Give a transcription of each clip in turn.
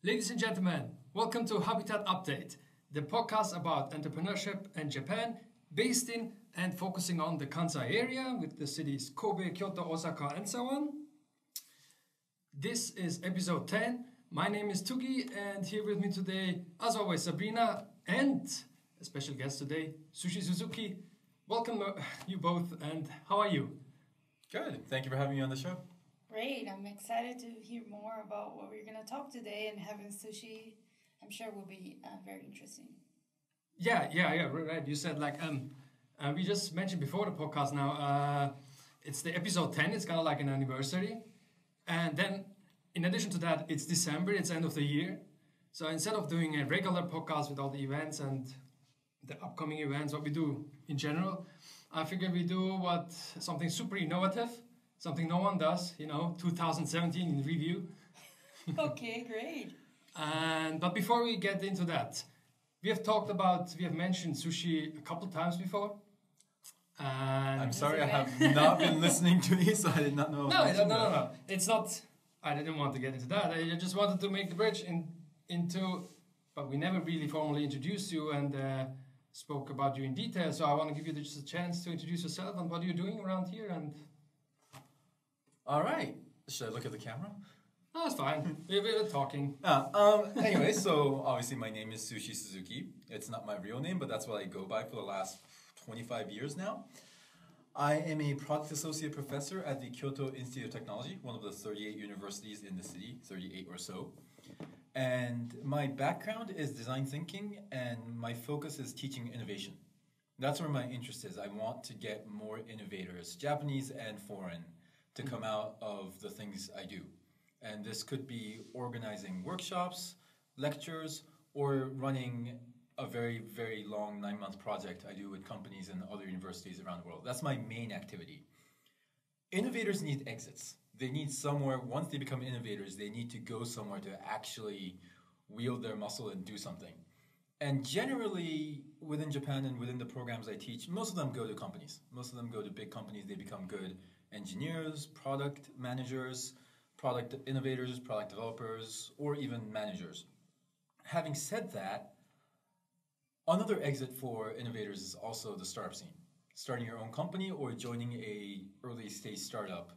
Ladies and gentlemen, welcome to Habitat Update, the podcast about entrepreneurship in Japan, based in and focusing on the Kansai area with the cities Kobe, Kyoto, Osaka, and so on. This is episode 10. My name is Tugi, and here with me today, as always, Sabrina and a special guest today, Sushi Suzuki. Welcome, you both, and how are you? Good. Thank you for having me on the show. Great. I'm excited to hear more about what we're going to talk today, and having sushi, I'm sure will be very interesting. Yeah, right. You said we just mentioned before the podcast now, it's the episode 10, it's kind of like an anniversary. And then in addition to that, it's December, it's end of the year. So instead of doing a regular podcast with all the events and the upcoming events, what we do in general, I figured we do something super innovative, something no one does, 2017 in review. Okay, great. But before we get into that, we have mentioned sushi a couple times before. And I'm sorry, I have not been listening to these, so I did not know. No. It's not. I didn't want to get into that. I just wanted to make the bridge into. But we never really formally introduced you and spoke about you in detail. So I want to give you just a chance to introduce yourself and what you're doing around here. And all right, should I look at the camera? no, it's fine. We're talking. Anyway, so obviously my name is Sushi Suzuki. It's not my real name, but that's what I go by for the last 25 years now. I am a product associate professor at the Kyoto Institute of Technology, one of the 38 universities in the city, 38 or so. And my background is design thinking, and my focus is teaching innovation. That's where my interest is. I want to get more innovators, Japanese and foreign, to come out of the things I do. And this could be organizing workshops, lectures, or running a very, very long 9-month project I do with companies and other universities around the world. That's my main activity. Innovators need exits. They need somewhere, once they become innovators, they need to go somewhere to actually wield their muscle and do something. And generally, within Japan and within the programs I teach, most of them go to companies. Most of them go to big companies. They become good engineers, product managers, product innovators, product developers, or even managers. Having said that, another exit for innovators is also the startup scene. Starting your own company or joining a early stage startup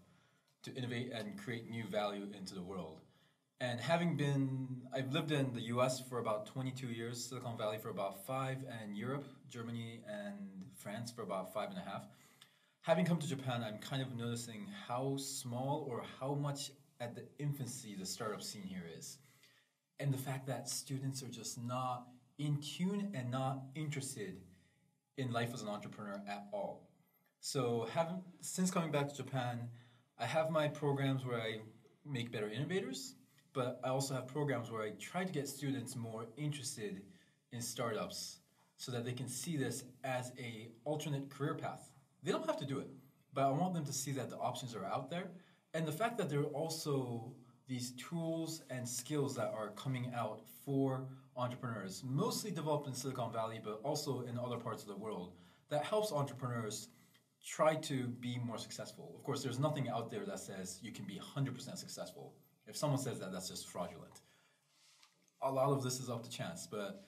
to innovate and create new value into the world. And I've lived in the US for about 22 years, Silicon Valley for about 5, and Europe, Germany, and France for about 5.5. Having come to Japan, I'm kind of noticing how small or how much at the infancy the startup scene here is. And the fact that students are just not in tune and not interested in life as an entrepreneur at all. So since coming back to Japan, I have my programs where I make better innovators, but I also have programs where I try to get students more interested in startups so that they can see this as an alternate career path. They don't have to do it, but I want them to see that the options are out there. And the fact that there are also these tools and skills that are coming out for entrepreneurs, mostly developed in Silicon Valley, but also in other parts of the world, that helps entrepreneurs try to be more successful. Of course, there's nothing out there that says you can be 100% successful. If someone says that, that's just fraudulent. A lot of this is up to chance, but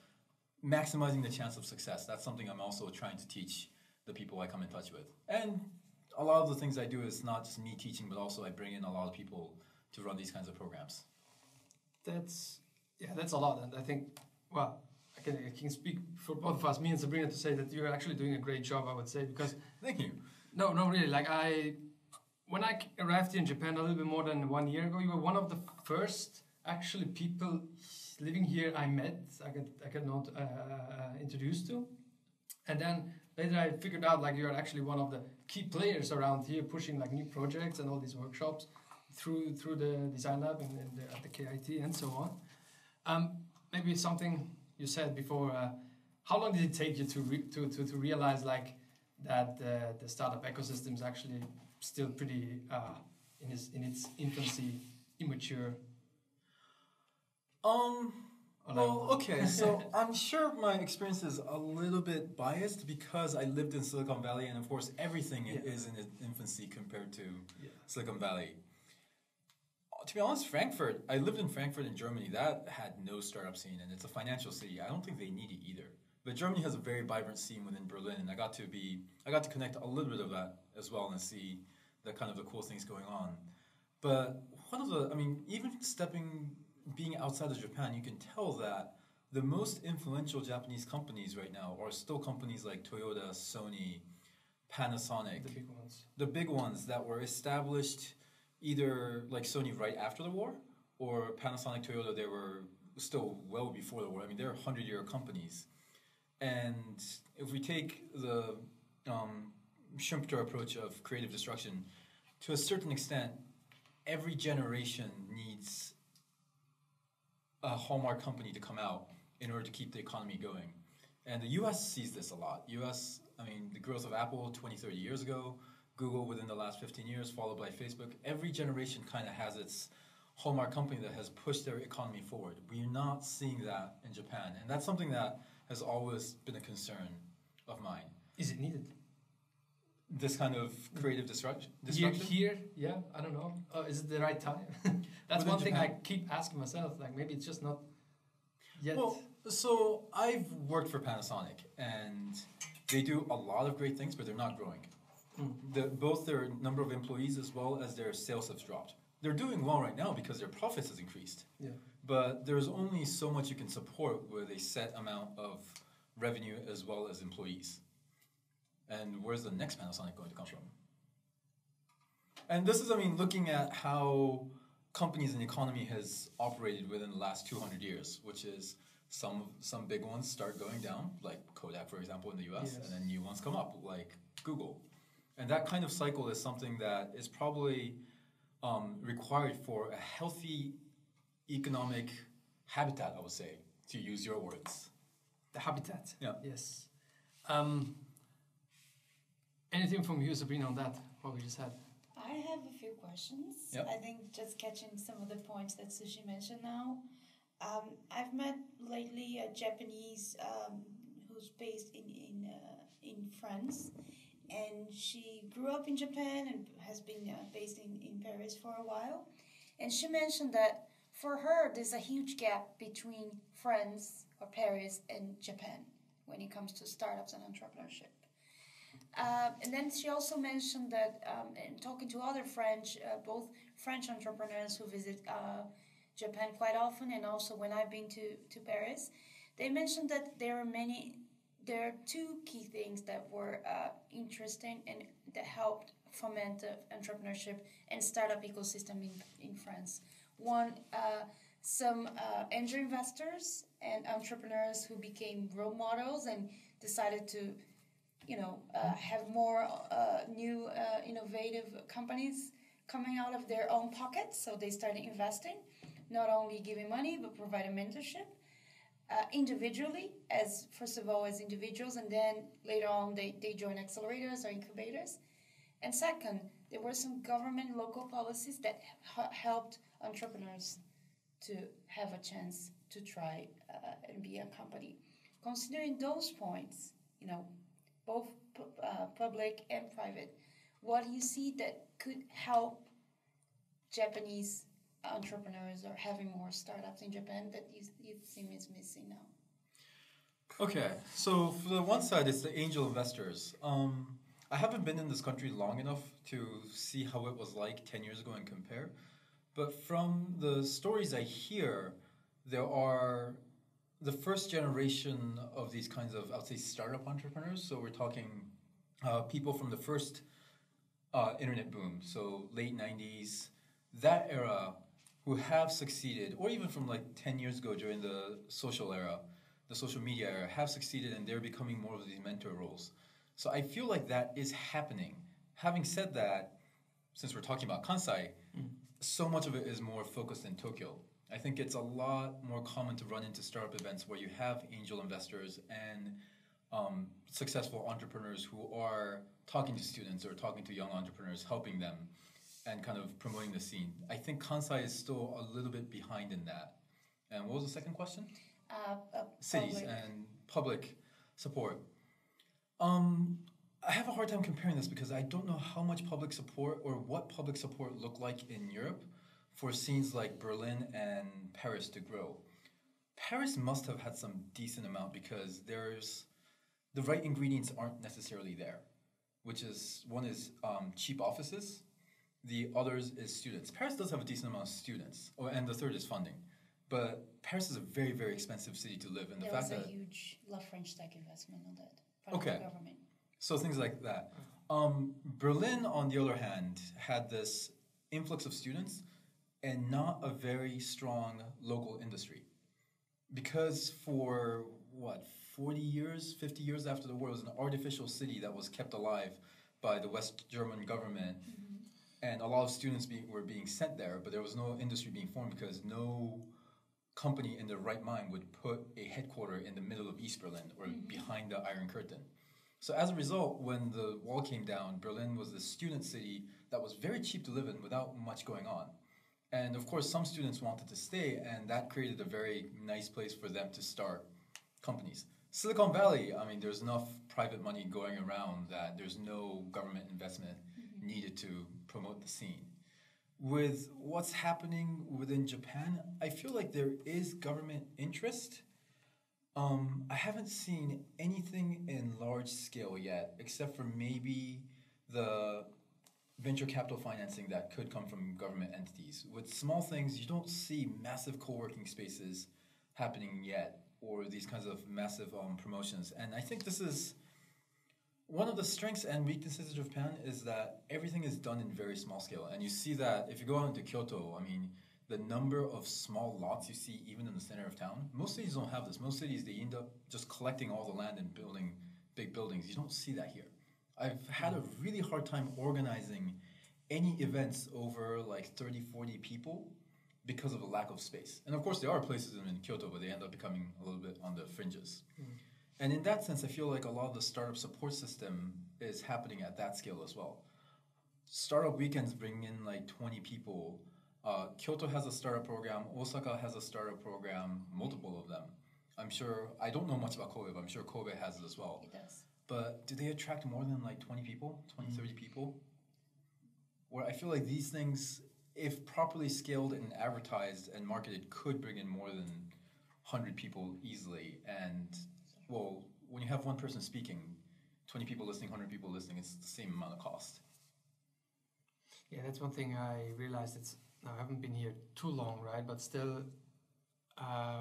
maximizing the chance of success, that's something I'm also trying to teach the people I come in touch with. And a lot of the things I do is not just me teaching, but also I bring in a lot of people to run these kinds of programs. That's a lot. And I think, I can speak for both of us, me and Sabrina, to say that you're actually doing a great job, I would say, because... Thank you. No, really. When I arrived here in Japan a little bit more than 1 year ago, you were one of the first actually people living here I met, I got not introduced to. And then later I figured out you're actually one of the key players around here, pushing new projects and all these workshops through the design lab and at the KIT and so on. Maybe something you said before. How long did it take you to realize that the startup ecosystem is actually still pretty in its infancy, immature? Well, okay, so I'm sure my experience is a little bit biased because I lived in Silicon Valley, and of course everything is in its infancy compared to Silicon Valley. To To be honest, Frankfurt, I lived in Frankfurt in Germany. That had no startup scene, and it's a financial city. I don't think they need it either. But Germany has a very vibrant scene within Berlin, and I got to connect a little bit of that as well and see the kind of the cool things going on. But even being outside of Japan, you can tell that the most influential Japanese companies right now are still companies like Toyota, Sony, Panasonic. The big ones. The big ones that were established either like Sony right after the war, or Panasonic, Toyota, they were still well before the war. I mean, they're 100-year companies. And if we take the Schumpeter approach of creative destruction, to a certain extent, every generation needs a hallmark company to come out in order to keep the economy going. And the U.S. sees this a lot. The growth of Apple 20, 30 years ago, Google within the last 15 years, followed by Facebook. Every generation kind of has its hallmark company that has pushed their economy forward. We're not seeing that in Japan. And that's something that has always been a concern of mine. Is it needed? This kind of creative destruction? Here, yeah, I don't know. Is it the right time? That's one thing I keep asking myself. Like, maybe it's just not yet. Well, so I've worked for Panasonic, and they do a lot of great things, but they're not growing. Both their number of employees as well as their sales have dropped. They're doing well right now because their profits has increased. Yeah. But there's only so much you can support with a set amount of revenue as well as employees. And where's the next Panasonic going to come from? And this is, looking at how companies and the economy has operated within the last 200 years, which is some big ones start going down, like Kodak, for example, in the US, yes. and then new ones come up, like Google. And that kind of cycle is something that is probably required for a healthy economic habitat, I would say, to use your words. The habitat. Yeah. Yes. Anything from you, Sabrina, on that, what we just had? I have a few questions. Yep. I think just catching some of the points that Sushi mentioned now. I've met lately a Japanese who's based in France, and she grew up in Japan and has been based in Paris for a while. And she mentioned that for her, there's a huge gap between France or Paris and Japan when it comes to startups and entrepreneurship. And then she also mentioned that in talking to other both French entrepreneurs who visit Japan quite often, and also when I've been to Paris, they mentioned that there are two key things that were interesting and that helped foment the entrepreneurship and startup ecosystem in France. One, some angel investors and entrepreneurs who became role models and decided to have more new innovative companies coming out of their own pockets. So they started investing, not only giving money, but providing mentorship individually, first of all as individuals, and then later on they join accelerators or incubators. And second, there were some government local policies that helped entrepreneurs to have a chance to try and be a company. Considering those points, both public and private, what do you see that could help Japanese entrepreneurs or having more startups in Japan that you seem is missing now? Okay, so for the one side, it's the angel investors. I haven't been in this country long enough to see how it was like 10 years ago and compare. But from the stories I hear, there are the first generation of these kinds of, I would say, startup entrepreneurs. So we're talking people from the first internet boom, so late 90s, that era, who have succeeded, or even from like 10 years ago during the social era, the social media era, have succeeded, and they're becoming more of these mentor roles. So I feel like that is happening. Having said that, since we're talking about Kansai, so much of it is more focused in Tokyo. I think it's a lot more common to run into startup events where you have angel investors and successful entrepreneurs who are talking to students or talking to young entrepreneurs, helping them and kind of promoting the scene. I think Kansai is still a little bit behind in that. And what was the second question? Cities and public support. I have a hard time comparing this because I don't know how much public support or what public support looked like in Europe for scenes like Berlin and Paris to grow. Paris must have had some decent amount because the right ingredients aren't necessarily there, which is one is cheap offices, the others is students. Paris does have a decent amount of students, and the third is funding. But Paris is a very, very expensive city to live in. There was a huge La French Tech investment on that from the government. So things like that. Berlin, on the other hand, had this influx of students and not a very strong local industry. Because for, 40 years, 50 years after the war, it was an artificial city that was kept alive by the West German government. And a lot of students were being sent there, but there was no industry being formed because no company in their right mind would put a headquarter in the middle of East Berlin or behind the Iron Curtain. So as a result, when the wall came down, Berlin was this student city that was very cheap to live in without much going on. And of course, some students wanted to stay, and that created a very nice place for them to start companies. Silicon Valley, I mean, there's enough private money going around that there's no government investment needed to promote the scene. With what's happening within Japan, I feel like there is government interest. I haven't seen anything in large scale yet, except for maybe the venture capital financing that could come from government entities. With small things, you don't see massive co-working spaces happening yet, or these kinds of massive promotions. And I think this is one of the strengths and weaknesses of Japan is that everything is done in very small scale. And you see that if you go out into Kyoto, I mean, the number of small lots you see even in the center of town, most cities don't have this. Most cities, they end up just collecting all the land and building big buildings. You don't see that here. I've had a really hard time organizing any events over like 30, 40 people because of a lack of space. And of course, there are places in Kyoto where they end up becoming a little bit on the fringes. And in that sense, I feel like a lot of the startup support system is happening at that scale as well. Startup weekends bring in like 20 people. Kyoto has a startup program. Osaka has a startup program, multiple of them. I'm sure, I don't know much about Kobe, but I'm sure Kobe has it as well. It does. But do they attract more than like 20 people, 20, 30 people? Where I feel like these things, if properly scaled and advertised and marketed, could bring in more than 100 people easily. And well, when you have one person speaking, 20 people listening, 100 people listening, it's the same amount of cost. Yeah, that's one thing I realized. Now I haven't been here too long, right? But still,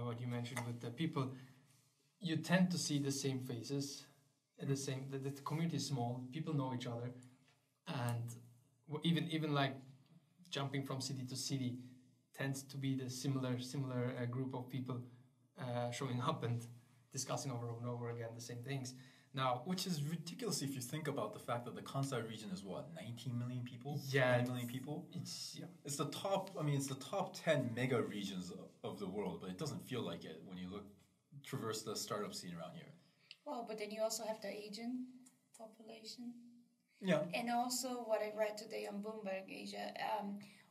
what you mentioned with the people, you tend to see the same faces, the community is small, people know each other, and even like jumping from city to city tends to be the similar group of people showing up and discussing over and over again the same things. Now, which is ridiculous if you think about the fact that the Kansai region is what, 19 million people? Yeah, 20 million people? It's the top. I mean, it's the top 10 mega regions of the world, but it doesn't feel like it when you traverse the startup scene around here. Well, but then you also have the Asian population. Yeah. And also what I read today on Bloomberg Asia,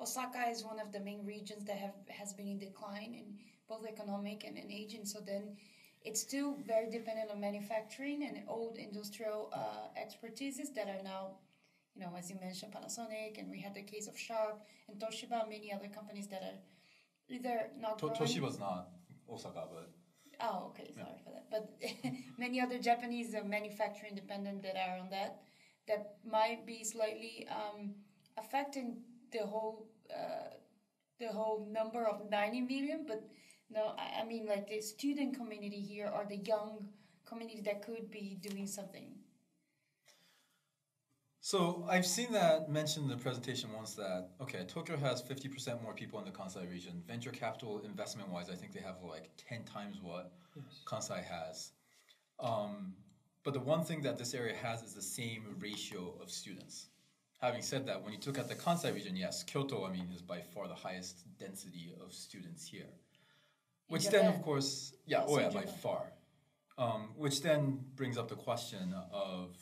Osaka is one of the main regions that has been in decline in both economic and in Asian. So then it's still very dependent on manufacturing and old industrial expertises that are now, as you mentioned, Panasonic, and we had the case of Sharp and Toshiba, many other companies that are either not growing. Toshiba's not Osaka, but... Oh, okay, sorry for that. But many other Japanese manufacturing dependent that are on that might be slightly affecting the whole number of 90 million. But no, I mean like the student community here or the young community that could be doing something. So I've seen that mentioned in the presentation once that, okay, Tokyo has 50% more people in the Kansai region. Venture capital investment-wise, I think they have like 10 times what Kansai has. But the one thing that this area has is the same ratio of students. Having said that, when you look at the Kansai region, yes, Kyoto, I mean, is by far the highest density of students here. Which then, of course, by far. Which then brings up the question of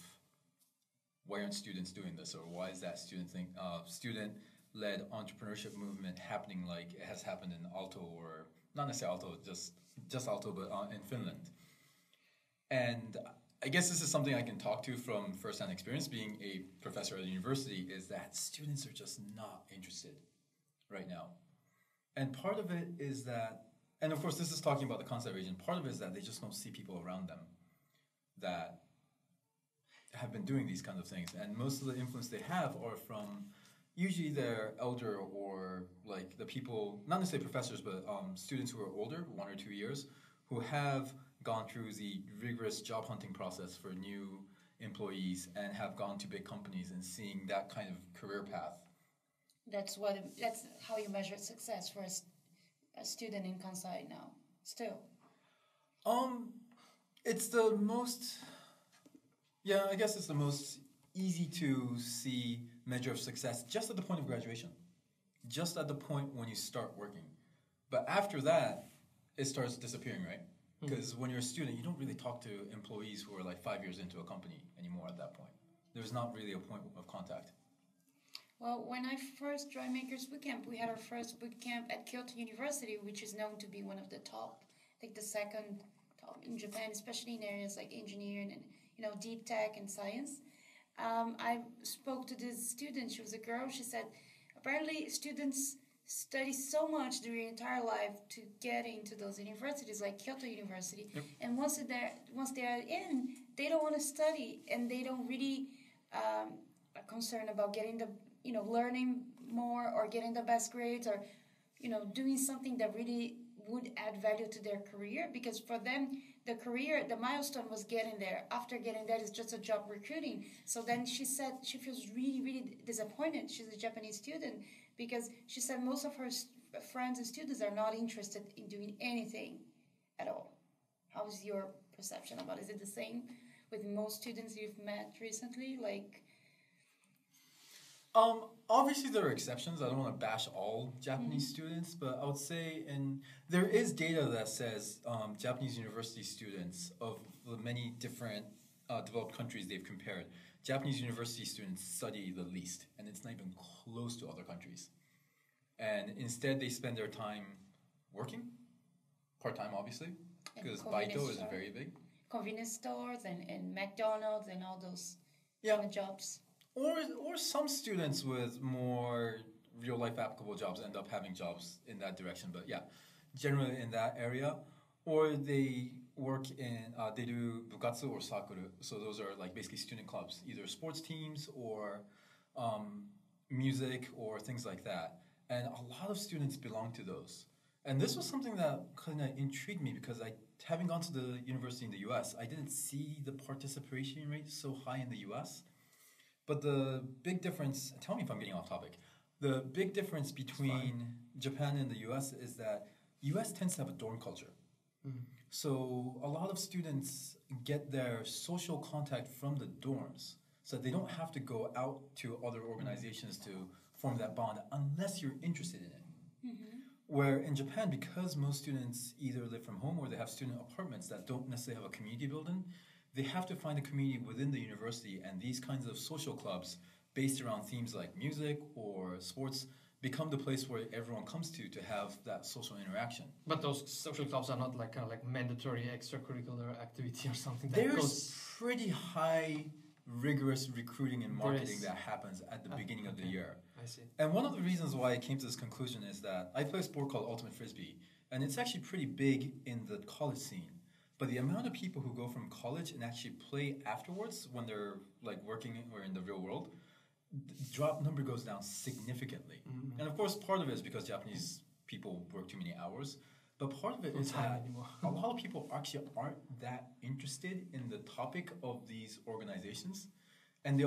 why aren't students doing this, or why is that student-led entrepreneurship movement happening like it has happened in Aalto, or not necessarily Aalto, just Aalto, but in Finland. And I guess this is something I can talk to from first-hand experience, being a professor at a university, is that students are just not interested right now. And part of it is that, and of course this is talking about the Kansai region, part of it is that they just don't see people around them that have been doing these kinds of things. And most of the influence they have are from usually their elder or like the people, not necessarily professors, but students who are older, 1 or 2 years, who have gone through the rigorous job hunting process for new employees and have gone to big companies and seeing that kind of career path. That's how you measure success for a student in Kansai now. Still. It's the most. Yeah, I guess it's the most easy to see measure of success just at the point of graduation, just at the point when you start working. But after that, it starts disappearing, right? Because when you're a student, you don't really talk to employees who are like 5 years into a company anymore at that point. There's not really a point of contact. Well, when I first joined Makers Bootcamp, we had our first bootcamp at Kyoto University, which is known to be one of the top, I think the second top in Japan, especially in areas like engineering and deep tech and science. I spoke to this student. She was a girl. She said, apparently students study so much their entire life to get into those universities like Kyoto University. Yep. And once they are in, they don't want to study, and they don't really are concerned about getting the learning more or getting the best grades or doing something that really would add value to their career, because for them the milestone was getting there. After getting there is just a job recruiting. So then she said she feels really, really disappointed. She's a Japanese student, because she said most of her friends and students are not interested in doing anything at all. How is your perception about it? Is it the same with most students you've met recently? Obviously there are exceptions. I don't want to bash all Japanese students, but I would say, and there is data that says Japanese university students of the many different developed countries they've compared, Japanese university students study the least, and it's not even close to other countries. And instead they spend their time working, part-time obviously, because Baito is very big. Convenience stores and McDonald's and all those kind of jobs. Or some students with more real-life applicable jobs end up having jobs in that direction. But yeah, generally in that area. Or they work in, they do bukatsu or sakuru. So those are like basically student clubs, either sports teams or music or things like that. And a lot of students belong to those. And this was something that kind of intrigued me, because having gone to the university in the US, I didn't see the participation rate so high in the US. But the big difference, tell me if I'm getting off topic, the big difference between Japan and the US is that US tends to have a dorm culture. So a lot of students get their social contact from the dorms, so they don't have to go out to other organizations to form that bond unless you're interested in it. Where in Japan, because most students either live from home or they have student apartments that don't necessarily have a community building, they have to find a community within the university, and these kinds of social clubs based around themes like music or sports become the place where everyone comes to have that social interaction. But those social clubs are not like kind of like mandatory extracurricular activity or something. There's pretty high, rigorous recruiting and marketing that happens at the beginning of the year. I see. And one of the reasons why I came to this conclusion is that I play a sport called Ultimate Frisbee, and it's actually pretty big in the college scene. But the amount of people who go from college and actually play afterwards when they're like working or in the real world, the number goes down significantly. And of course, part of it is because Japanese people work too many hours. But part of it is that a lot of people actually aren't that interested in the topic of these organizations. And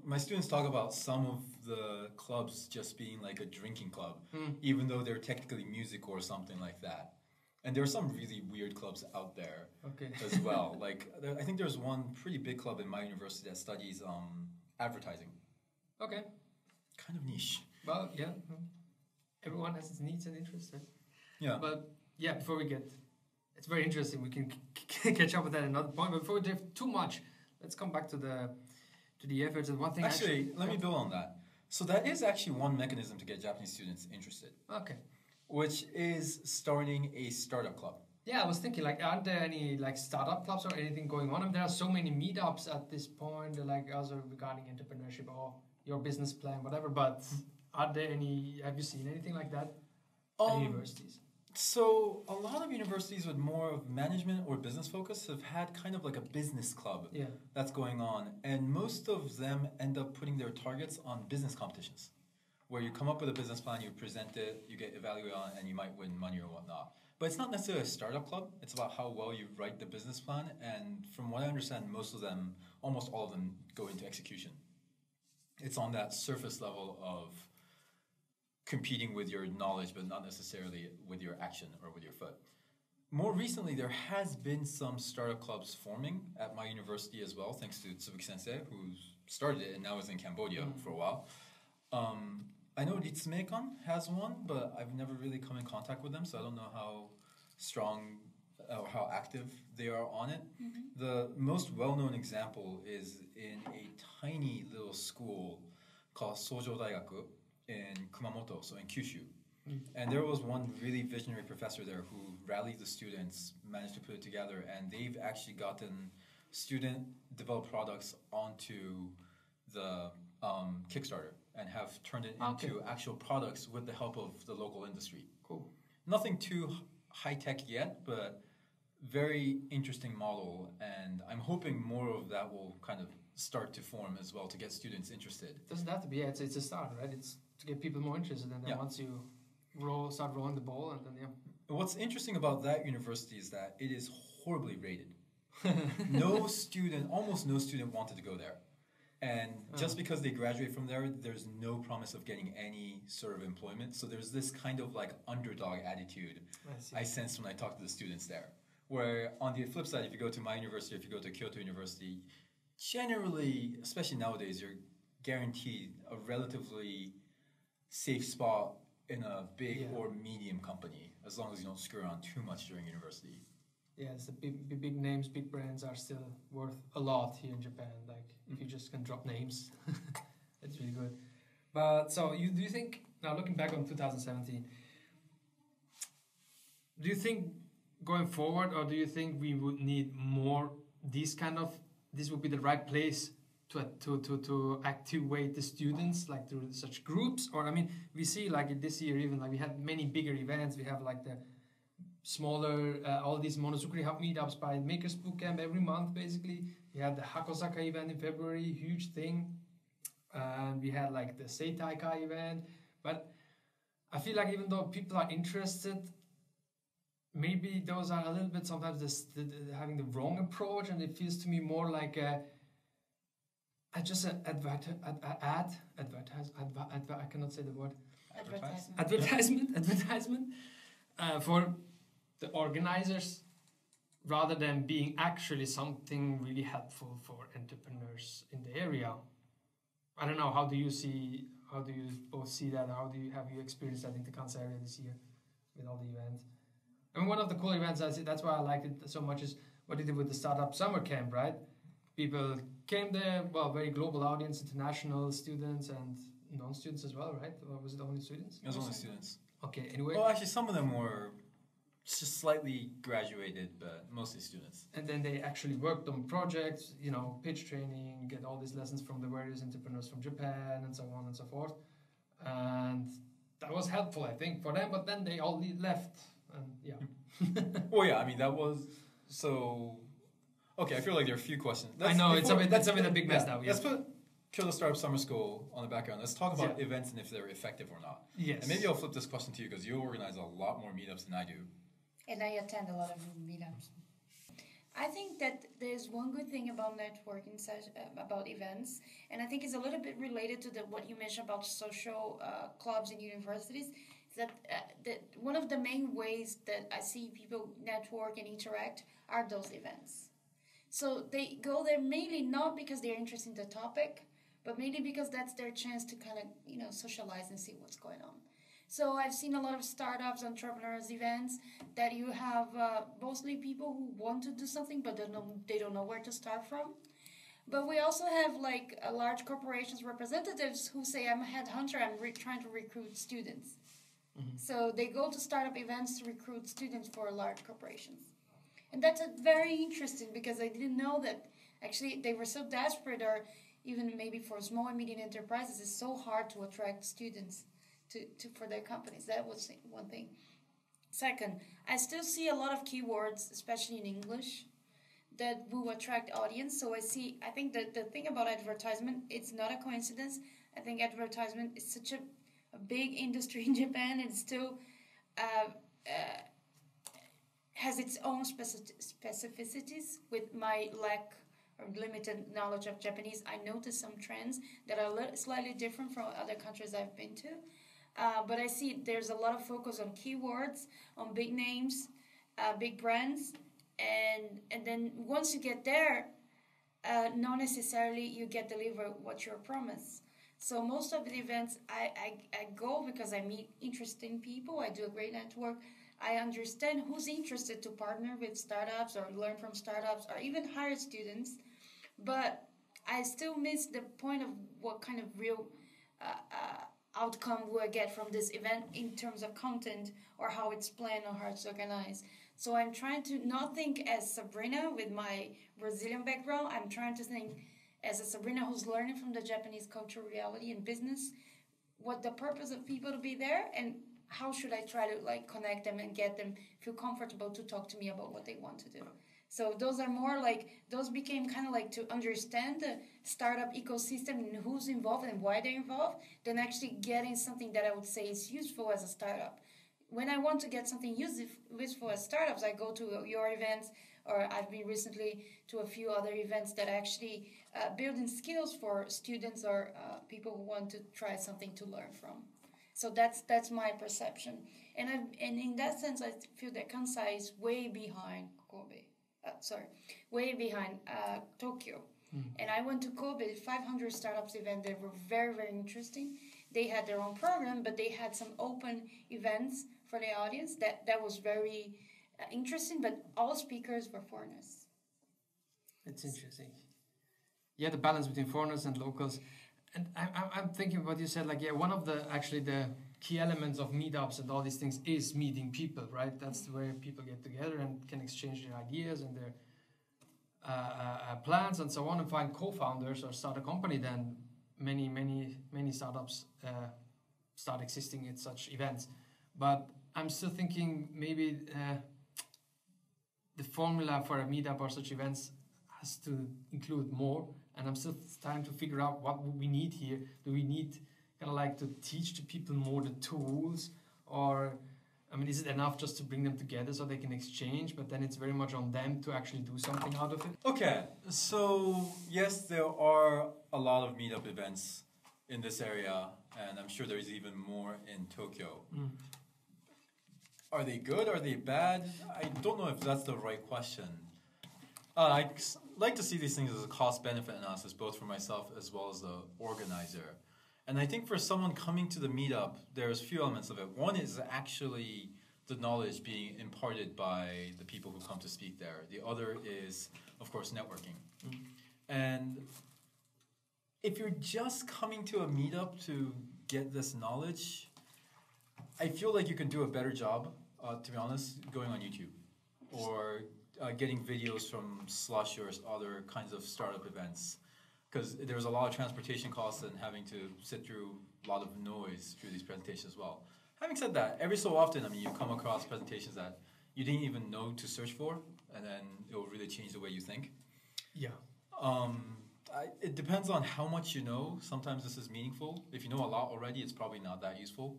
my students talk about some of the clubs just being like a drinking club, even though they're technically music or something like that. And there are some really weird clubs out there as well. I think there's one pretty big club in my university that studies advertising. Okay. Kind of niche. Well, yeah. Everyone has its needs and interests, right? Yeah. But yeah, before we get... It's very interesting. We can catch up with that at another point. But before we drift too much, let's come back to the efforts. And one thing actually let me build on that. So that is actually one mechanism to get Japanese students interested. Okay. Which is starting a startup club. Yeah, I was thinking, aren't there any startup clubs or anything going on? I mean, there are so many meetups at this point, also regarding entrepreneurship or your business plan, whatever. But are there any? Have you seen anything like that? universities? So a lot of universities with more of management or business focus have had kind of like a business club that's going on. And most of them end up putting their targets on business competitions, where you come up with a business plan, you present it, you get evaluated on it, and you might win money or whatnot. But it's not necessarily a startup club. It's about how well you write the business plan. And from what I understand, most of them, almost all of them, go into execution. It's on that surface level of competing with your knowledge, but not necessarily with your action or with your foot. More recently, there has been some startup clubs forming at my university as well, thanks to Tsubuki Sensei, who started it and now is in Cambodia for a while. I know Ritsumeikan has one, but I've never really come in contact with them, so I don't know how strong or how active they are on it. The most well-known example is in a tiny little school called Sojo Daigaku in Kumamoto, so in Kyushu. And there was one really visionary professor there who rallied the students, managed to put it together, and they've actually gotten student-developed products onto the Kickstarter and have turned it into actual products with the help of the local industry. Cool. Nothing too high-tech yet, but very interesting model, and I'm hoping more of that will kind of start to form as well to get students interested. Doesn't have to be, it's a start, right? It's to get people more interested, and then once you start rolling the ball, and then What's interesting about that university is that it is horribly rated. Almost no student wanted to go there. And just because they graduate from there, there's no promise of getting any sort of employment. So there's this kind of like underdog attitude I sense when I talk to the students there. Where on the flip side, if you go to my university, if you go to Kyoto University, generally, especially nowadays, you're guaranteed a relatively safe spot in a big or medium company, as long as you don't screw around too much during university. Yeah, it's the big names, big brands are still worth a lot here in Japan. Like, if you just can drop names, it's really good. But so, do you think, now looking back on 2017, do you think going forward, or do you think we would need more this would be the right place to activate the students, like through such groups? Or, I mean, we see like this year even, like we had many bigger events. We have like the smaller, all these Monozukuri meetups by Makers Bootcamp every month, basically. We had the Hakosaka event in February, huge thing. And we had like the Seitaikai event. But I feel like even though people are interested, maybe those are a little bit sometimes having the wrong approach, and it feels to me more like I cannot say the word. Advertisement for the organizers, rather than being actually something really helpful for entrepreneurs in the area. I don't know. How do you both see that? Have you experienced that in the Kansai area this year with all the events? I mean, one of the cool events, that's why I liked it so much, is what they did with the startup summer camp, right? People came there, very global audience, international students and non-students as well, right? Or was it only students? It was only students. Okay, anyway. Well, actually, some of them were just slightly graduated, but mostly students. And then they actually worked on projects, pitch training, get all these lessons from the various entrepreneurs from Japan and so on and so forth. And that was helpful, I think, for them, but then they all left. And Well, yeah, I mean, that was so. Okay, I feel like there are a few questions. I know, that's a bit a big mess now. Let's put Kyoto Startup Summer School on the background. Let's talk about events and if they're effective or not. Yes. And maybe I'll flip this question to you because you organize a lot more meetups than I do. And I attend a lot of meetups. I think that there's one good thing about networking, about events, and I think it's a little bit related to what you mentioned about social clubs in universities. That one of the main ways that I see people network and interact are those events. So they go there mainly not because they're interested in the topic, but mainly because that's their chance to kind of socialize and see what's going on. So I've seen a lot of startups, entrepreneurs events that you have mostly people who want to do something but they don't know where to start from. But we also have like large corporations representatives who say, I'm a headhunter, I'm trying to recruit students. Mm-hmm. So they go to startup events to recruit students for large corporations. And that's very interesting because I didn't know that actually they were so desperate, or even maybe for small and medium enterprises, it's so hard to attract students for their companies. That was one thing. Second, I still see a lot of keywords, especially in English, that will attract audience. So I think that the thing about advertisement, it's not a coincidence. I think advertisement is such a big industry in Japan. It still has its own specificities. With my lack or limited knowledge of Japanese, I noticed some trends that are slightly different from other countries I've been to. But I see there's a lot of focus on keywords, on big names, big brands, and then once you get there, not necessarily you get delivered what you're promised. So most of the events I go because I meet interesting people. I do a great network. I understand who's interested to partner with startups or learn from startups or even hire students. But I still miss the point of what kind of real outcome will I get from this event in terms of content or how it's planned or how it's organized. So I'm trying to not think as Sabrina with my Brazilian background. I'm trying to think as a Sabrina who's learning from the Japanese cultural reality and business, what the purpose of people to be there and how should I try to like connect them and get them feel comfortable to talk to me about what they want to do. So those are more like, those became kind of like to understand the startup ecosystem and who's involved and why they're involved, than actually getting something that I would say is useful as a startup. When I want to get something useful as startups, I go to your events, or I've been recently to a few other events that actually building skills for students or people who want to try something to learn from. So that's my perception. And in that sense, I feel that Kansai is way behind Kobe. Way behind Tokyo. And I went to Kobe, 500 startups event. They were very, very interesting. They had their own program, but they had some open events for the audience. That was very interesting, but all speakers were foreigners. It's interesting. Yeah, the balance between foreigners and locals. And I'm thinking what you said, like, yeah, one of the key elements of meetups and all these things is meeting people, right? That's where people get together and can exchange their ideas and their plans and so on, and find co-founders or start a company. Then many startups start existing at such events. But I'm still thinking maybe the formula for a meetup or such events has to include more. And I'm still trying to figure out what we need here. Do we need kind of like to teach the people more the tools, or I mean, is it enough just to bring them together so they can exchange, but then it's very much on them to actually do something out of it? Okay, so yes, there are a lot of meetup events in this area, and I'm sure there's even more in Tokyo. Are they good? Are they bad? I don't know if that's the right question. I like to see these things as a cost-benefit analysis, both for myself as well as the organizer. And I think for someone coming to the meetup, there's a few elements of it. One is actually the knowledge being imparted by the people who come to speak there. The other is, of course, networking. And if you're just coming to a meetup to get this knowledge, I feel like you can do a better job, to be honest, going on YouTube or getting videos from Slush or other kinds of startup events. Because there's a lot of transportation costs and having to sit through a lot of noise through these presentations as well. Having said that, every so often, I mean, you come across presentations that you didn't even know to search for, and then it will really change the way you think. Yeah. It depends on how much you know. Sometimes this is meaningful. If you know a lot already, it's probably not that useful.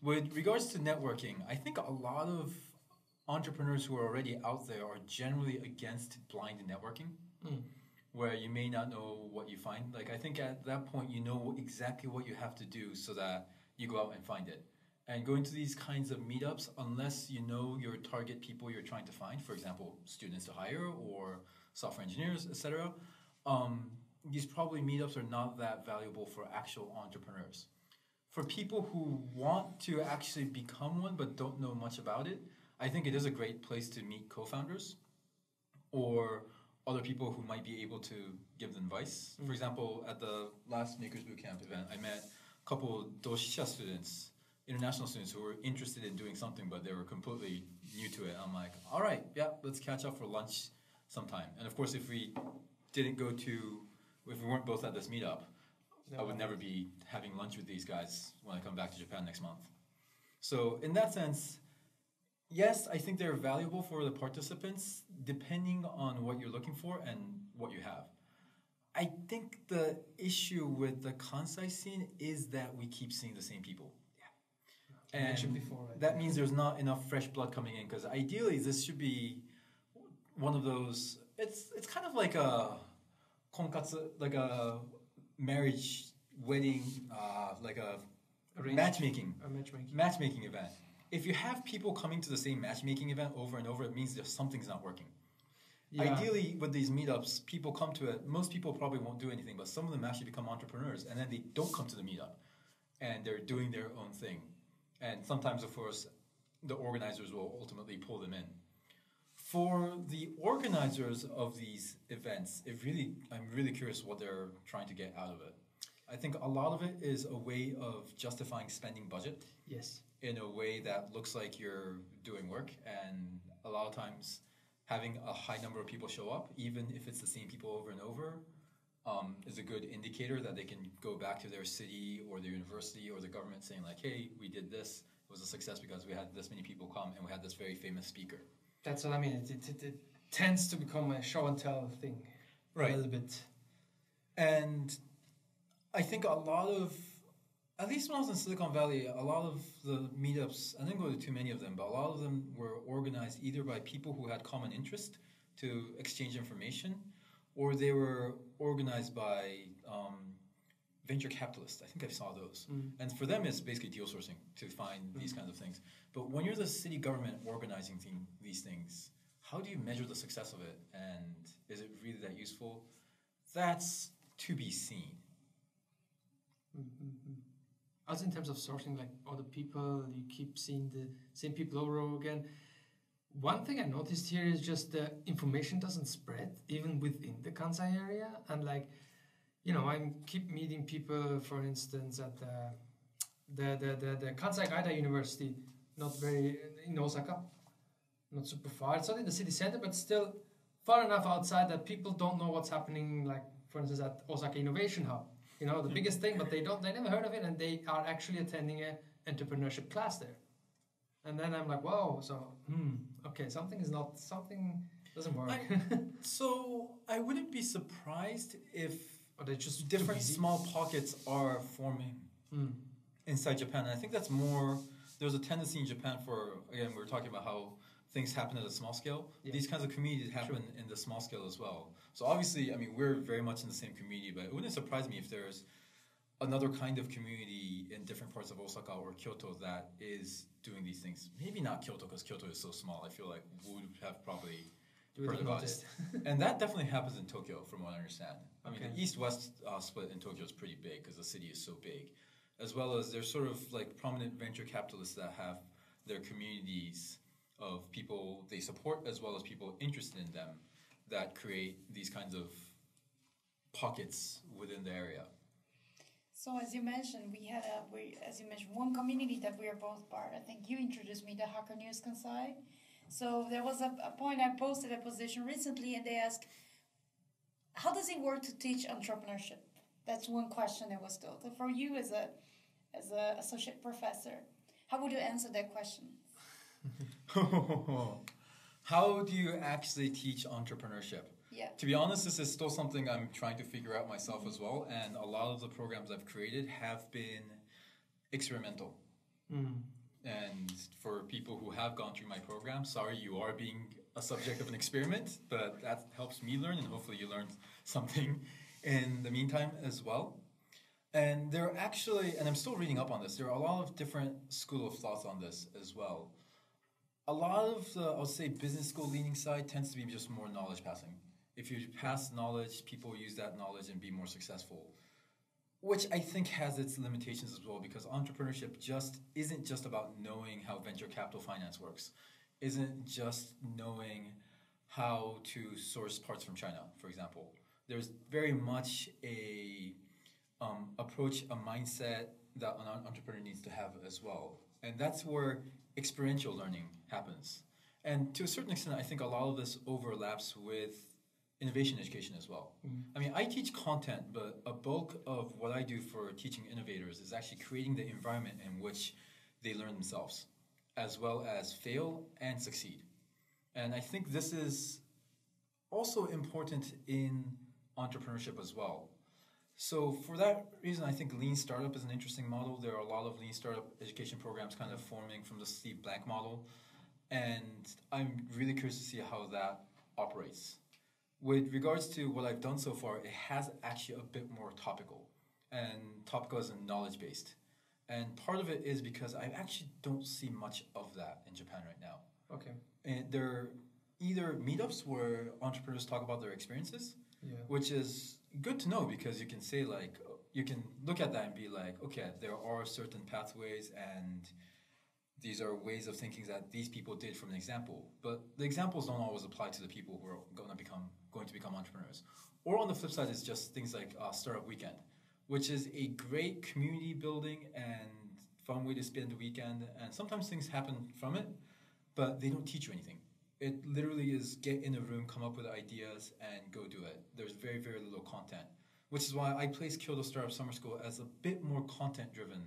With regards to networking, I think a lot of entrepreneurs who are already out there are generally against blind networking. Where you may not know what you find. Like, I think at that point, you know exactly what you have to do so that you go out and find it. And going to these kinds of meetups, unless you know your target people you're trying to find, for example, students to hire or software engineers, etc., these probably meetups are not that valuable for actual entrepreneurs. For people who want to actually become one but don't know much about it, I think it is a great place to meet co-founders or other people who might be able to give them advice. For example, at the last Makers Bootcamp event, I met a couple Doshisha students, international students who were interested in doing something, but they were completely new to it. I'm like, all right, yeah, let's catch up for lunch sometime. And of course, if we weren't both at this meetup, I would never be having lunch with these guys when I come back to Japan next month. So in that sense, yes, I think they're valuable for the participants depending on what you're looking for and what you have. I think the issue with the Kansai scene is that we keep seeing the same people. Yeah. And mentioned before, right? that means there's not enough fresh blood coming in, because ideally this should be one of those, it's kind of like a konkatsu, like a marriage, wedding, like a matchmaking event. If you have people coming to the same matchmaking event over and over, it means that something's not working. Yeah. Ideally, with these meetups, people come to it. Most people probably won't do anything, but some of them actually become entrepreneurs, and then they don't come to the meetup, and they're doing their own thing. And sometimes, of course, the organizers will ultimately pull them in. For the organizers of these events, I'm really curious what they're trying to get out of it. I think a lot of it is a way of justifying spending budget. Yes. In a way that looks like you're doing work, and a lot of times having a high number of people show up, even if it's the same people over and over, is a good indicator that they can go back to their city or their university or the government saying like, hey, we did this, it was a success because we had this many people come and we had this very famous speaker. That's what I mean. It tends to become a show and tell thing, right? A little bit. And I think a lot of, at least when I was in Silicon Valley, a lot of the meetups, I didn't go to too many of them, but a lot of them were organized either by people who had common interest to exchange information, or they were organized by venture capitalists. I think I saw those. And for them, it's basically deal sourcing to find these kinds of things. But when you're the city government organizing these things, how do you measure the success of it? And is it really that useful? That's to be seen. Also in terms of sourcing, like other people, you keep seeing the same people over and over again. One thing I noticed here is just the information doesn't spread even within the Kansai area. And like, you know, I keep meeting people, for instance, at the Kansai Gaida University, not very in Osaka, not super far. It's not in the city center, but still far enough outside that people don't know what's happening. Like, for instance, at Osaka Innovation Hub, you know, the biggest thing, but they never heard of it, and they are actually attending a entrepreneurship class there. And then I'm like, whoa, so okay, something doesn't work. So I wouldn't be surprised if they're just different small pockets are forming inside Japan. And I think that's more, there's a tendency in Japan for, again, we were talking about how things happen at a small scale. Yeah. These kinds of communities happen in the small scale as well. So obviously, I mean, we're very much in the same community, but it wouldn't surprise me if there's another kind of community in different parts of Osaka or Kyoto that is doing these things. Maybe not Kyoto, because Kyoto is so small. I feel like we would have probably heard about it. And that definitely happens in Tokyo, from what I understand. I mean, the east-west split in Tokyo is pretty big because the city is so big. As well as there's sort of like prominent venture capitalists that have their communities of people they support, as well as people interested in them, that create these kinds of pockets within the area. So as you mentioned, one community that we are both part. I think you introduced me to Hacker News Kansai. So there was a point I posted a position recently, and they asked, how does it work to teach entrepreneurship? That's one question that was told. So for you as a associate professor, how would you answer that question? How do you actually teach entrepreneurship? Yeah. To be honest, this is still something I'm trying to figure out myself as well, and a lot of the programs I've created have been experimental. And for people who have gone through my program, sorry, you are being a subject of an experiment, but that helps me learn, and hopefully you learned something in the meantime as well. And there are actually, and I'm still reading up on this, there are a lot of different school of thoughts on this as well. A lot of the, I would say, business school leaning side tends to be just more knowledge passing. If you pass knowledge, people use that knowledge and be more successful, which I think has its limitations as well, because entrepreneurship isn't just about knowing how venture capital finance works, isn't just knowing how to source parts from China, for example. There's very much a approach, a mindset that an entrepreneur needs to have as well. And that's where experiential learning happens. And to a certain extent, I think a lot of this overlaps with innovation education as well. I mean, I teach content, but a bulk of what I do for teaching innovators is actually creating the environment in which they learn themselves, as well as fail and succeed. And I think this is also important in entrepreneurship as well. So for that reason, I think Lean Startup is an interesting model. There are a lot of Lean Startup education programs kind of forming from the Steve Blank model. And I'm really curious to see how that operates. With regards to what I've done so far, it has actually a bit more topical. And topical as in knowledge-based. And part of it is because I actually don't see much of that in Japan right now. Okay. And there are either meetups where entrepreneurs talk about their experiences, which is good to know because you can say like, you can look at that and be like, okay, there are certain pathways and these are ways of thinking that these people did from an example. But the examples don't always apply to the people who are going to become entrepreneurs. Or on the flip side is just things like Startup Weekend, which is a great community building and fun way to spend the weekend. And sometimes things happen from it, but they don't teach you anything. It literally is get in a room, come up with ideas, and go do it. There's very, very little content, which is why I place Kyoto Startup Summer School as a bit more content-driven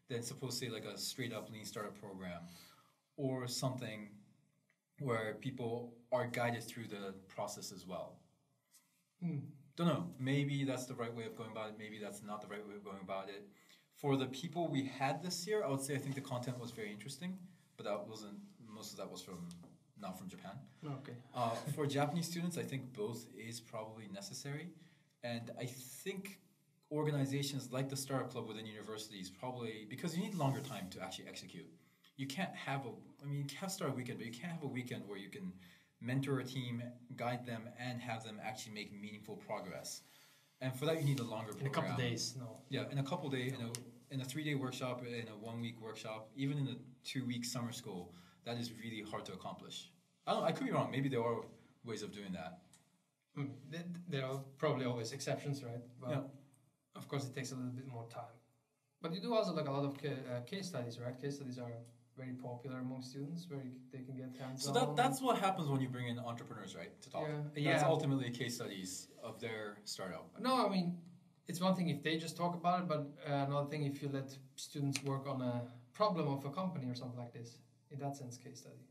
than suppose say like a straight-up Lean Startup program or something where people are guided through the process as well. Don't know. Maybe that's the right way of going about it. Maybe that's not the right way of going about it. For the people we had this year, I would say I think the content was very interesting, but that wasn't. Most of that was not from Japan. Okay. For Japanese students, I think both is probably necessary, and I think organizations like the Startup Club within universities probably because you need longer time to actually execute. You can't have you can have Startup Weekend, but you can't have a weekend where you can mentor a team, guide them, and have them actually make meaningful progress. And for that, you need a longer program. In a couple days, no. Yeah, in a couple days, in a 3-day workshop, in a 1-week workshop, even in a 2-week summer school, that is really hard to accomplish. I could be wrong. Maybe there are ways of doing that. There are probably always exceptions, right? But yeah. Of course, it takes a little bit more time. But you do also like a lot of case studies, right? Case studies are very popular among students where they can get hands-on. So that's what happens when you bring in entrepreneurs, right, to talk. That's ultimately case studies of their startup. No, I mean, it's one thing if they just talk about it, but another thing if you let students work on a problem of a company or something like this. In that sense, case study.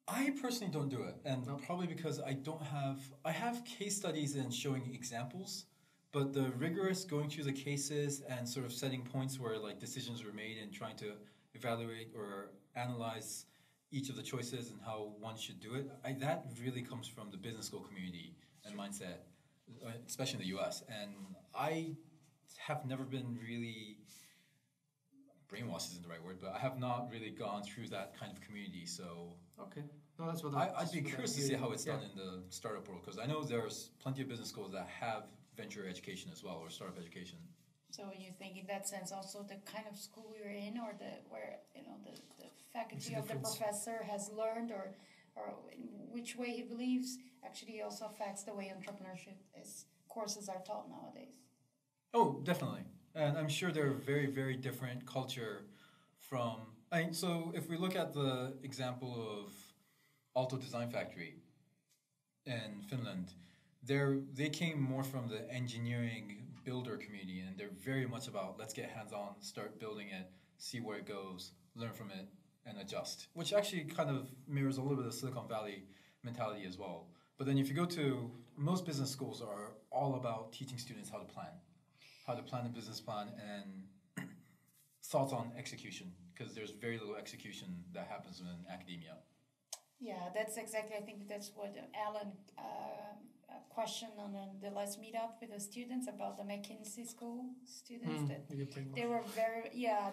I personally don't do it, and probably because I have case studies and showing examples, but the rigorous going through the cases and sort of setting points where like decisions were made and trying to evaluate or analyze each of the choices and how one should do it, that really comes from the business school community and mindset, especially in the US. And I have never been really, brainwashed isn't the right word, but I have not really gone through that kind of community. So okay, no, that's what I'd be curious to see how it's done in the startup world, because I know there's plenty of business schools that have venture education as well, or startup education. So you think in that sense also the kind of school you're in, or where the faculty of the professor has learned, or in which way he believes actually also affects the way entrepreneurship courses are taught nowadays? Oh, definitely. And I'm sure they're very, very different culture from... so if we look at the example of Aalto Design Factory in Finland, they came more from the engineering builder community, and they're very much about let's get hands-on, start building it, see where it goes, learn from it, and adjust, which actually kind of mirrors a little bit of Silicon Valley mentality as well. But then if you go to... most business schools are all about teaching students how to plan a business plan and thoughts on execution, because there's very little execution that happens in academia. Yeah, that's exactly, I think that's what Alan questioned on the last meetup with the students about the McKinsey school students. They were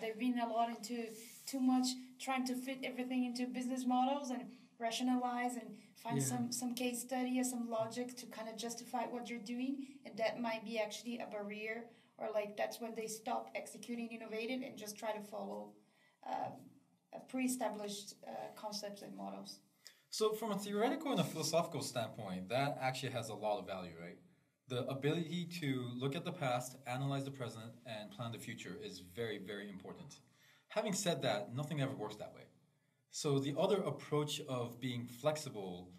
they've been a lot into too much trying to fit everything into business models and rationalize and find some case study or some logic to kind of justify what you're doing, and that might be actually a barrier, or like that's when they stop executing, innovating, and just try to follow pre-established concepts and models. So from a theoretical and a philosophical standpoint, that actually has a lot of value, right? The ability to look at the past, analyze the present, and plan the future is very, very important. Having said that, nothing ever works that way. So the other approach of being flexible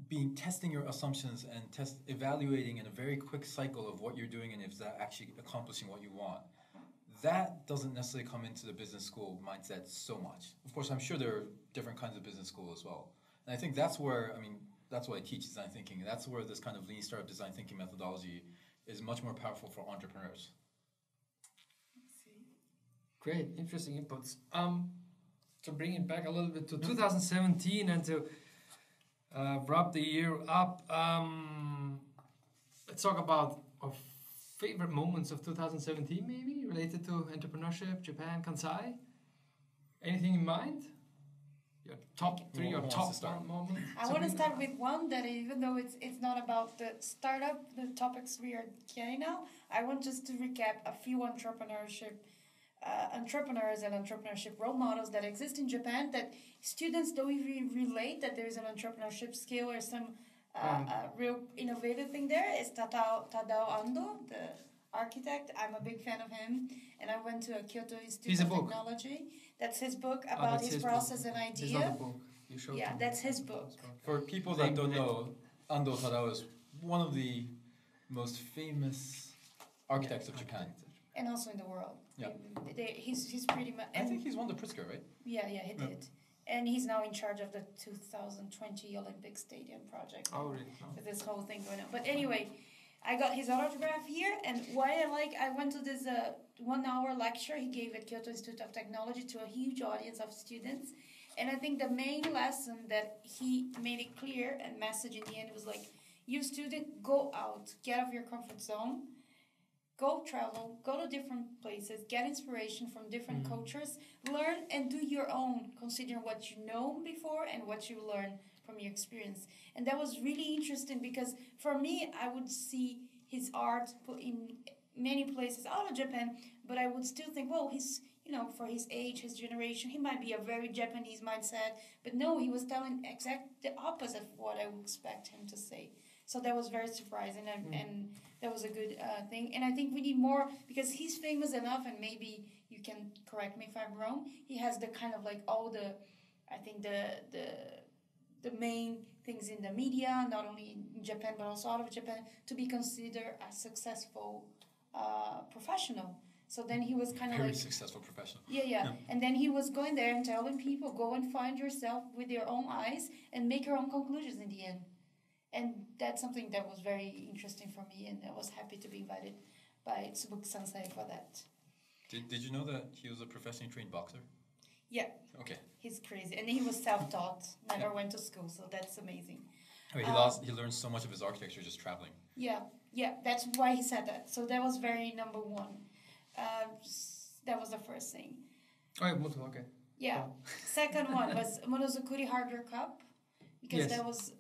being testing your assumptions and evaluating in a very quick cycle of what you're doing and if that actually accomplishing what you want. That doesn't necessarily come into the business school mindset so much. Of course, I'm sure there are different kinds of business school as well. And I think that's where, that's why I teach design thinking. That's where this kind of lean startup design thinking methodology is much more powerful for entrepreneurs. Great, interesting inputs. To bring it back a little bit to 2017 and to wrap the year up, let's talk about our favorite moments of 2017, maybe related to entrepreneurship, Japan, Kansai. Anything in mind? Your top three or top one moment? I want to start with one that even though it's not about the startup, the topics we are getting now, I want just to recap a few entrepreneurs and entrepreneurship role models that exist in Japan that students don't even relate that there is an entrepreneurship skill or some real innovative thing there. Is Tadao Ando, the architect. I'm a big fan of him, and I went to a Kyoto Institute of Technology. That's his book about his process and idea. It's not the book. You showed yeah, that's his book. For people that don't know, Ando Tadao is one of the most famous architects of Japan. And also in the world. Yeah. He's pretty much... I think he's won the Pritzker, right? Yeah, he did. And he's now in charge of the 2020 Olympic Stadium project. Oh, really? With this whole thing going on. But anyway, I got his autograph here, and I went to this 1 hour lecture he gave at Kyoto Institute of Technology to a huge audience of students. And I think the main lesson that he made it clear and message in the end was like, you student, go out, get out of your comfort zone, go travel, go to different places, get inspiration from different cultures, learn and do your own, considering what you know before and what you learn from your experience. And that was really interesting because for me, I would see his art put in many places out of Japan, but I would still think, well, he's, for his age, his generation, he might be a very Japanese mindset. But no, he was telling the opposite of what I would expect him to say. So that was very surprising, and that was a good thing. And I think we need more, because he's famous enough, and maybe you can correct me if I'm wrong, he has the kind of like all the, I think the main things in the media, not only in Japan, but also out of Japan, to be considered a successful professional. So then he was kind of very successful professional. Yeah. And then he was going there and telling people, go and find yourself with your own eyes and make your own conclusions in the end. And that's something that was very interesting for me, and I was happy to be invited by Tsubuki-sensei for that. Did you know that he was a professionally trained boxer? Yeah. Okay. He's crazy. And he was self-taught, never went to school, so that's amazing. I mean, he learned so much of his architecture just traveling. Yeah, that's why he said that. So that was very number one. That was the first thing. Oh, yeah, okay. Yeah. Second one was Monozukuri Hardware Cup. Because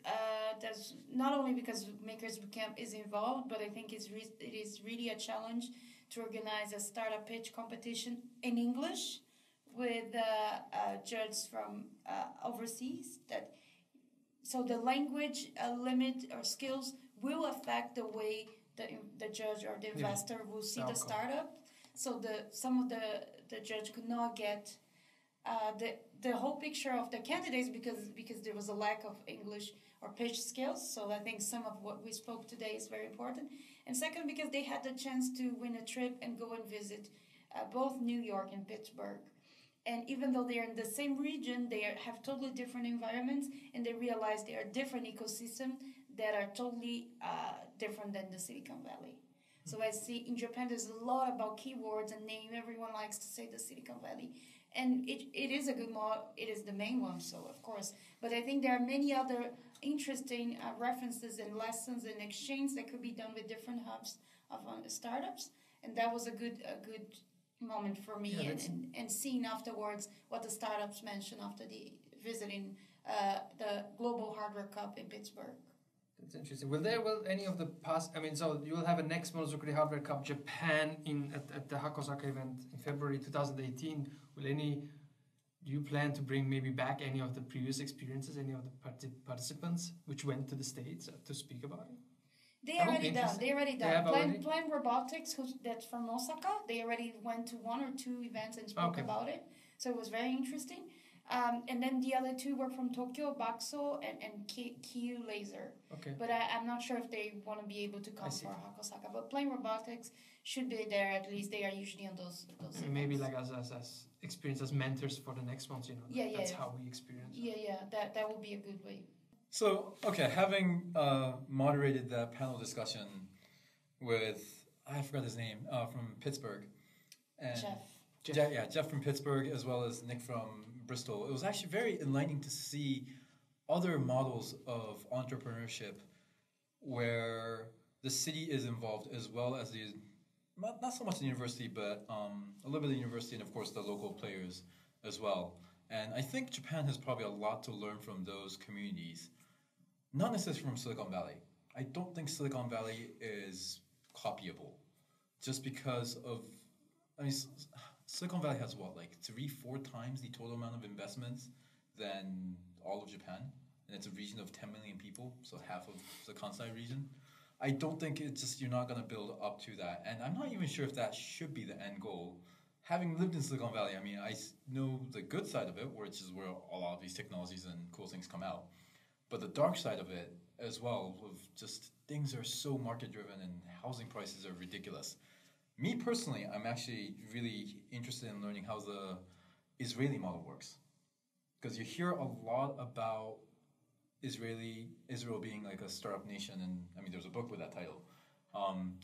that's not only because Makers Bootcamp is involved, but I think it is really a challenge to organize a startup pitch competition in English with judges from overseas. So the language limit or skills will affect the way the judge or the investor will see the startup. So some of the judge could not get the whole picture of the candidates because there was a lack of English or pitch skills. So I think some of what we spoke today is very important. And second, because they had the chance to win a trip and go and visit both New York and Pittsburgh. And even though they are in the same region, they have totally different environments, and they realize they are different ecosystems that are totally different than the Silicon Valley. So I see in Japan there's a lot about keywords and name. Everyone likes to say the Silicon Valley. And it is a good model. It is the main one, so of course. But I think there are many other interesting references and lessons and exchange that could be done with different hubs of startups. And that was a good moment for me. And seeing afterwards what the startups mentioned after the visiting the Global Hardware Cup in Pittsburgh. That's interesting. Will any of the past? I mean, so you will have a next Monozukuri Hardware Cup Japan at the Hakosaka event in February 2018. Do you plan to bring maybe back any of the previous experiences, any of the participants which went to the States to speak about it? They already done. Plan Robotics, that's from Osaka. They already went to 1 or 2 events and spoke about it. So it was very interesting. And then the other two were from Tokyo, Bakso and Kyu Laser. Okay. But I'm not sure if they want to be able to come for Hakosaka. But Plain Robotics should be there at least. They are usually on those Maybe events. like as experience as mentors for the next ones, That's how we experience. Yeah. That would be a good way. So, okay, having moderated that panel discussion with, I forgot his name, from Pittsburgh. And Jeff from Pittsburgh, as well as Nick from Bristol. It was actually very enlightening to see other models of entrepreneurship where the city is involved, as well as the, not so much the university, but a little bit of the university and, of course, the local players as well. And I think Japan has probably a lot to learn from those communities, not necessarily from Silicon Valley. I don't think Silicon Valley is copyable just because of, Silicon Valley has what, like 3-4 times the total amount of investments than all of Japan, and it's a region of 10 million people, so half of the Kansai region. I don't think you're not going to build up to that, and I'm not even sure if that should be the end goal. Having lived in Silicon Valley, I know the good side of it, which is where a lot of these technologies and cool things come out, but the dark side of it as well, of just things are so market-driven and housing prices are ridiculous. Me personally, I'm actually really interested in learning how the Israeli model works. Because you hear a lot about Israel being like a startup nation, and there's a book with that title,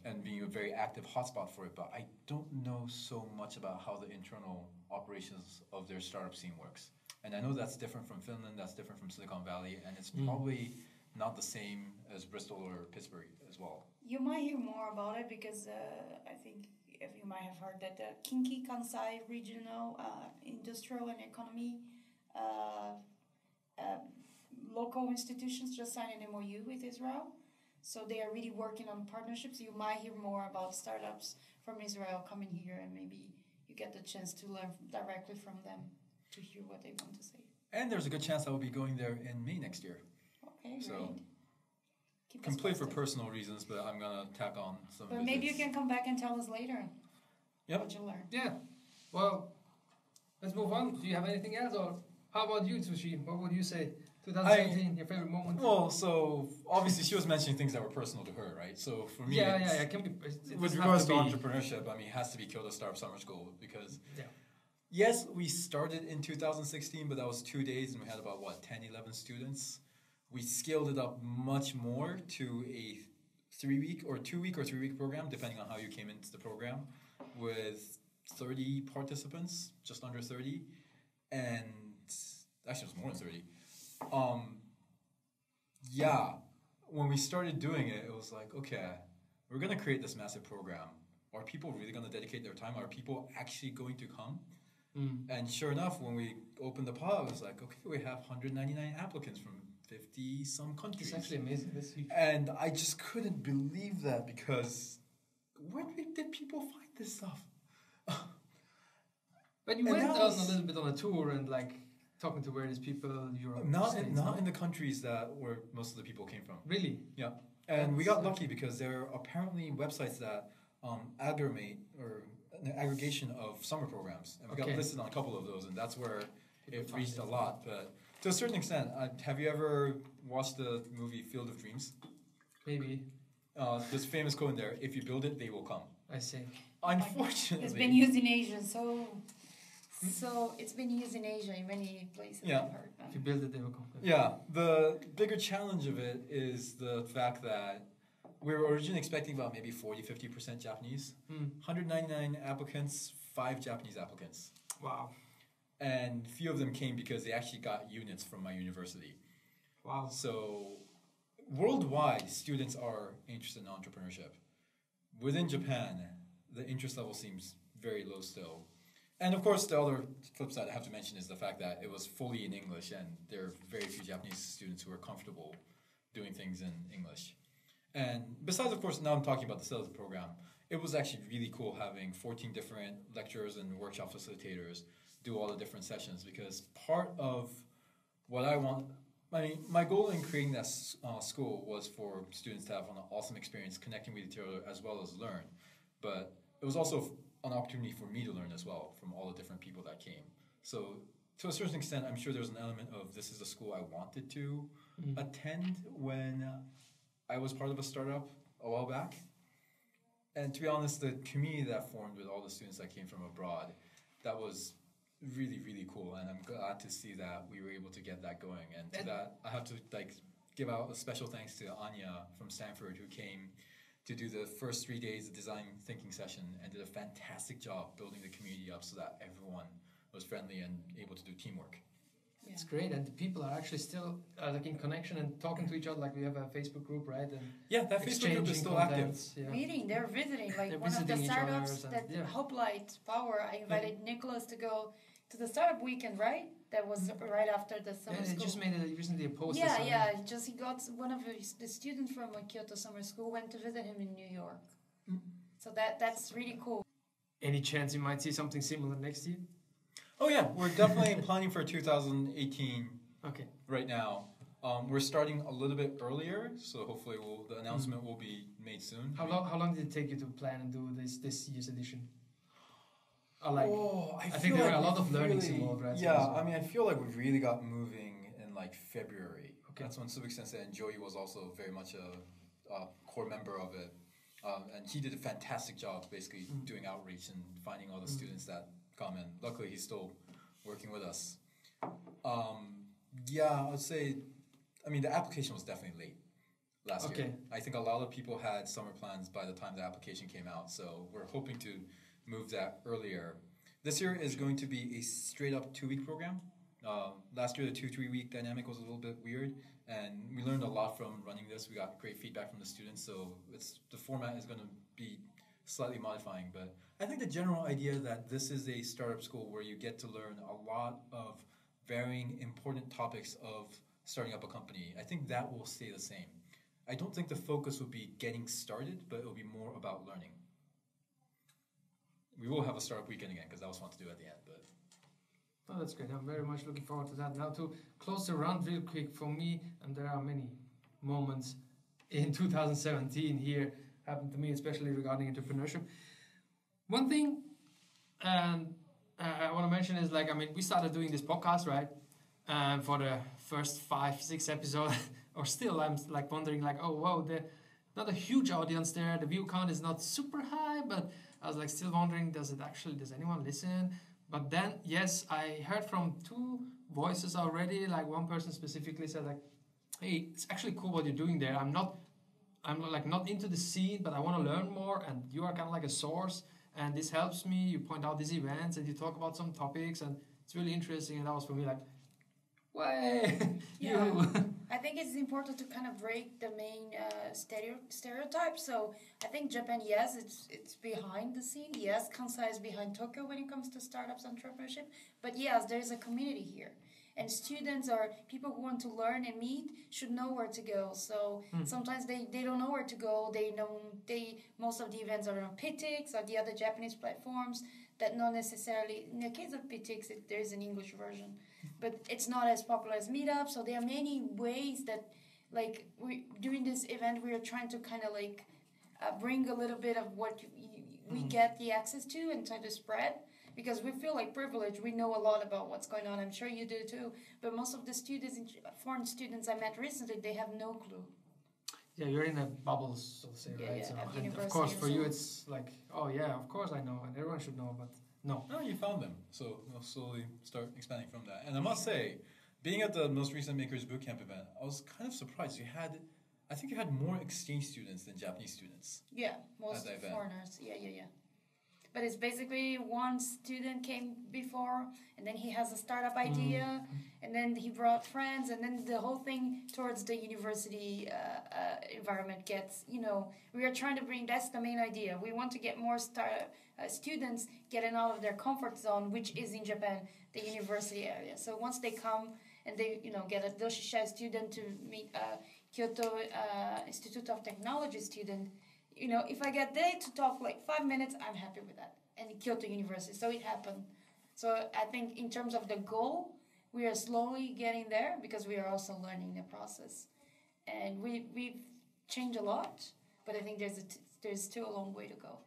and being a very active hotspot for it, but I don't know so much about how the internal operations of their startup scene works. And I know that's different from Finland, that's different from Silicon Valley, and it's probably not the same as Bristol or Pittsburgh as well. You might hear more about it because I think if you might have heard that the Kinki Kansai Regional Industrial and Economy local institutions just signed an MOU with Israel. So they are really working on partnerships. You might hear more about startups from Israel coming here, and maybe you get the chance to learn directly from them to hear what they want to say. And there's a good chance I will be going there in May next year. Okay, so great. Complete for personal reasons, but I'm going to tack on some But visits. maybe you can come back and tell us later what you learned. Yeah. Well, let's move on. Do you have anything else? Or how about you, Sushi? What would you say? 2017, your favorite moment? Well, so obviously she was mentioning things that were personal to her, right? So for me, it can be. With regards to entrepreneurship, it has to be Kyoto Startup Summer School because yes, we started in 2016, but that was 2 days and we had about 10, 11 students. We scaled it up much more to a 3-week or 2-week or 3-week program, depending on how you came into the program, with 30 participants, just under 30, and actually it was more than 30. When we started doing it, it was like, okay, we're going to create this massive program. Are people really going to dedicate their time? Are people actually going to come? And sure enough, when we opened the pod, it was like, okay, we have 199 applicants from 50-some countries. It's actually amazing. This huge. And I just couldn't believe that because where did people find this stuff? But you went on a little bit on a tour and talking to various people in Europe. Not in the countries where most of the people came from. Really? Yeah. And we got lucky because there are apparently websites that aggregate or an aggregation of summer programs. And we got listed on a couple of those, and that's where it reached a lot. But to a certain extent, have you ever watched the movie Field of Dreams? Maybe. This famous quote in there, if you build it, they will come. I see. Unfortunately. It's been used in Asia, so it's been used in Asia in many places. Yeah. I've heard. If you build it, they will come. Yeah. The bigger challenge of it is the fact that we were originally expecting about maybe 40-50% Japanese. 199 applicants, 5 Japanese applicants. Wow. And few of them came because they actually got units from my university. Wow. So worldwide, students are interested in entrepreneurship. Within Japan, the interest level seems very low still. And of course, the other flip side I have to mention is the fact that it was fully in English, and there are very few Japanese students who are comfortable doing things in English. And besides, of course, now I'm talking about the sales program, it was actually really cool having 14 different lecturers and workshop facilitators do all the different sessions, because part of what I want, my goal in creating that school was for students to have an awesome experience connecting with each other as well as learn. But it was also an opportunity for me to learn as well from all the different people that came. So to a certain extent, I'm sure there's an element of this is a school I wanted to attend when I was part of a startup a while back. And to be honest, the community that formed with all the students that came from abroad, that was really, really cool. And I'm glad to see that we were able to get that going. And to that, I have to give out a special thanks to Anya from Stanford, who came to do the first 3 days of design thinking session and did a fantastic job building the community up so that everyone was friendly and able to do teamwork. Yeah. It's great, and the people are actually still in connection and talking to each other. Like we have a Facebook group, right? And that Facebook group is still active. Yeah. Meeting, they're visiting. Like they're one visiting of the startups that Hope Light Power. I invited Nicholas to go to the startup weekend, right? That was right after the summer school. Yeah, they just made recently a post. He got one of the students from Kyoto Summer School went to visit him in New York. So that's really cool. Any chance you might see something similar next year? Oh yeah, we're definitely planning for 2018. Okay. Right now, we're starting a little bit earlier, so hopefully the announcement will be made soon. How long did it take you to plan and do this year's edition? I think there were a lot of learnings involved, right? Yeah, I mean, I feel like we really got moving in February. Okay. That's when Subic Sensei and Joey was also very much a core member of it. And he did a fantastic job basically doing outreach and finding all the students that come in. Luckily, he's still working with us. I would say, the application was definitely late last year. I think a lot of people had summer plans by the time the application came out, so we're hoping to move that earlier. This year is going to be a straight-up 2-week program. Last year, the 2-3 week dynamic was a little bit weird, and we learned a lot from running this. We got great feedback from the students, so the format is going to be slightly modifying, but I think the general idea that this is a startup school where you get to learn a lot of varying important topics of starting up a company, I think that will stay the same. I don't think the focus will be getting started, but it will be more about learning. We will have a startup weekend again because that was fun to do at the end. But oh, that's great. I'm very much looking forward to that. Now to close the round real quick for me, and there are many moments in 2017 here happened to me, especially regarding entrepreneurship. One thing I want to mention is we started doing this podcast, right? For the first 5-6 episodes, or still I'm wondering oh wow, not a huge audience there. The view count is not super high, but I was still wondering, does anyone listen? But then, yes, I heard from 2 voices already. One person specifically said hey, it's actually cool what you're doing there. I'm not into the scene, but I want to learn more, and you are kind of a source, and this helps me. You point out these events, and you talk about some topics, and it's really interesting, and that was for me way. Yeah, I think it's important to kind of break the main stereotypes. So I think Japan, yes, it's behind the scene. Yes, Kansai is behind Tokyo when it comes to startups entrepreneurship. But yes, there's a community here. And students or people who want to learn and meet should know where to go. So sometimes they don't know where to go. Most of the events are on Pitix or the other Japanese platforms that not necessarily, in the case of Pitix, there's an English version, but it's not as popular as Meetup. So there are many ways that, during this event, we are trying to kind of bring a little bit of what we get the access to and try to spread. Because we feel privileged, we know a lot about what's going on. I'm sure you do too. But most of the students, foreign students I met recently, they have no clue. Yeah, you're in a bubble, so to say, right? Yeah, so, and of course, for you, it's oh yeah, of course I know, and everyone should know, but no. No, you found them, so we'll slowly start expanding from that. And I must say, being at the most recent Makers Bootcamp event, I was kind of surprised. I think you had more exchange students than Japanese students. Yeah, most foreigners. Yeah. But it's basically one student came before, and then he has a startup idea, and then he brought friends, and then the whole thing towards the university environment gets, we are trying to bring, that's the main idea. We want to get more students getting out of their comfort zone, which is in Japan, the university area. So once they come and they, get a Doshisha student to meet a Kyoto Institute of Technology student, if I get there to talk 5 minutes, I'm happy with that. And Kyoto University, so it happened. So I think in terms of the goal, we are slowly getting there because we are also learning the process. And we've changed a lot, but I think there's still a long way to go.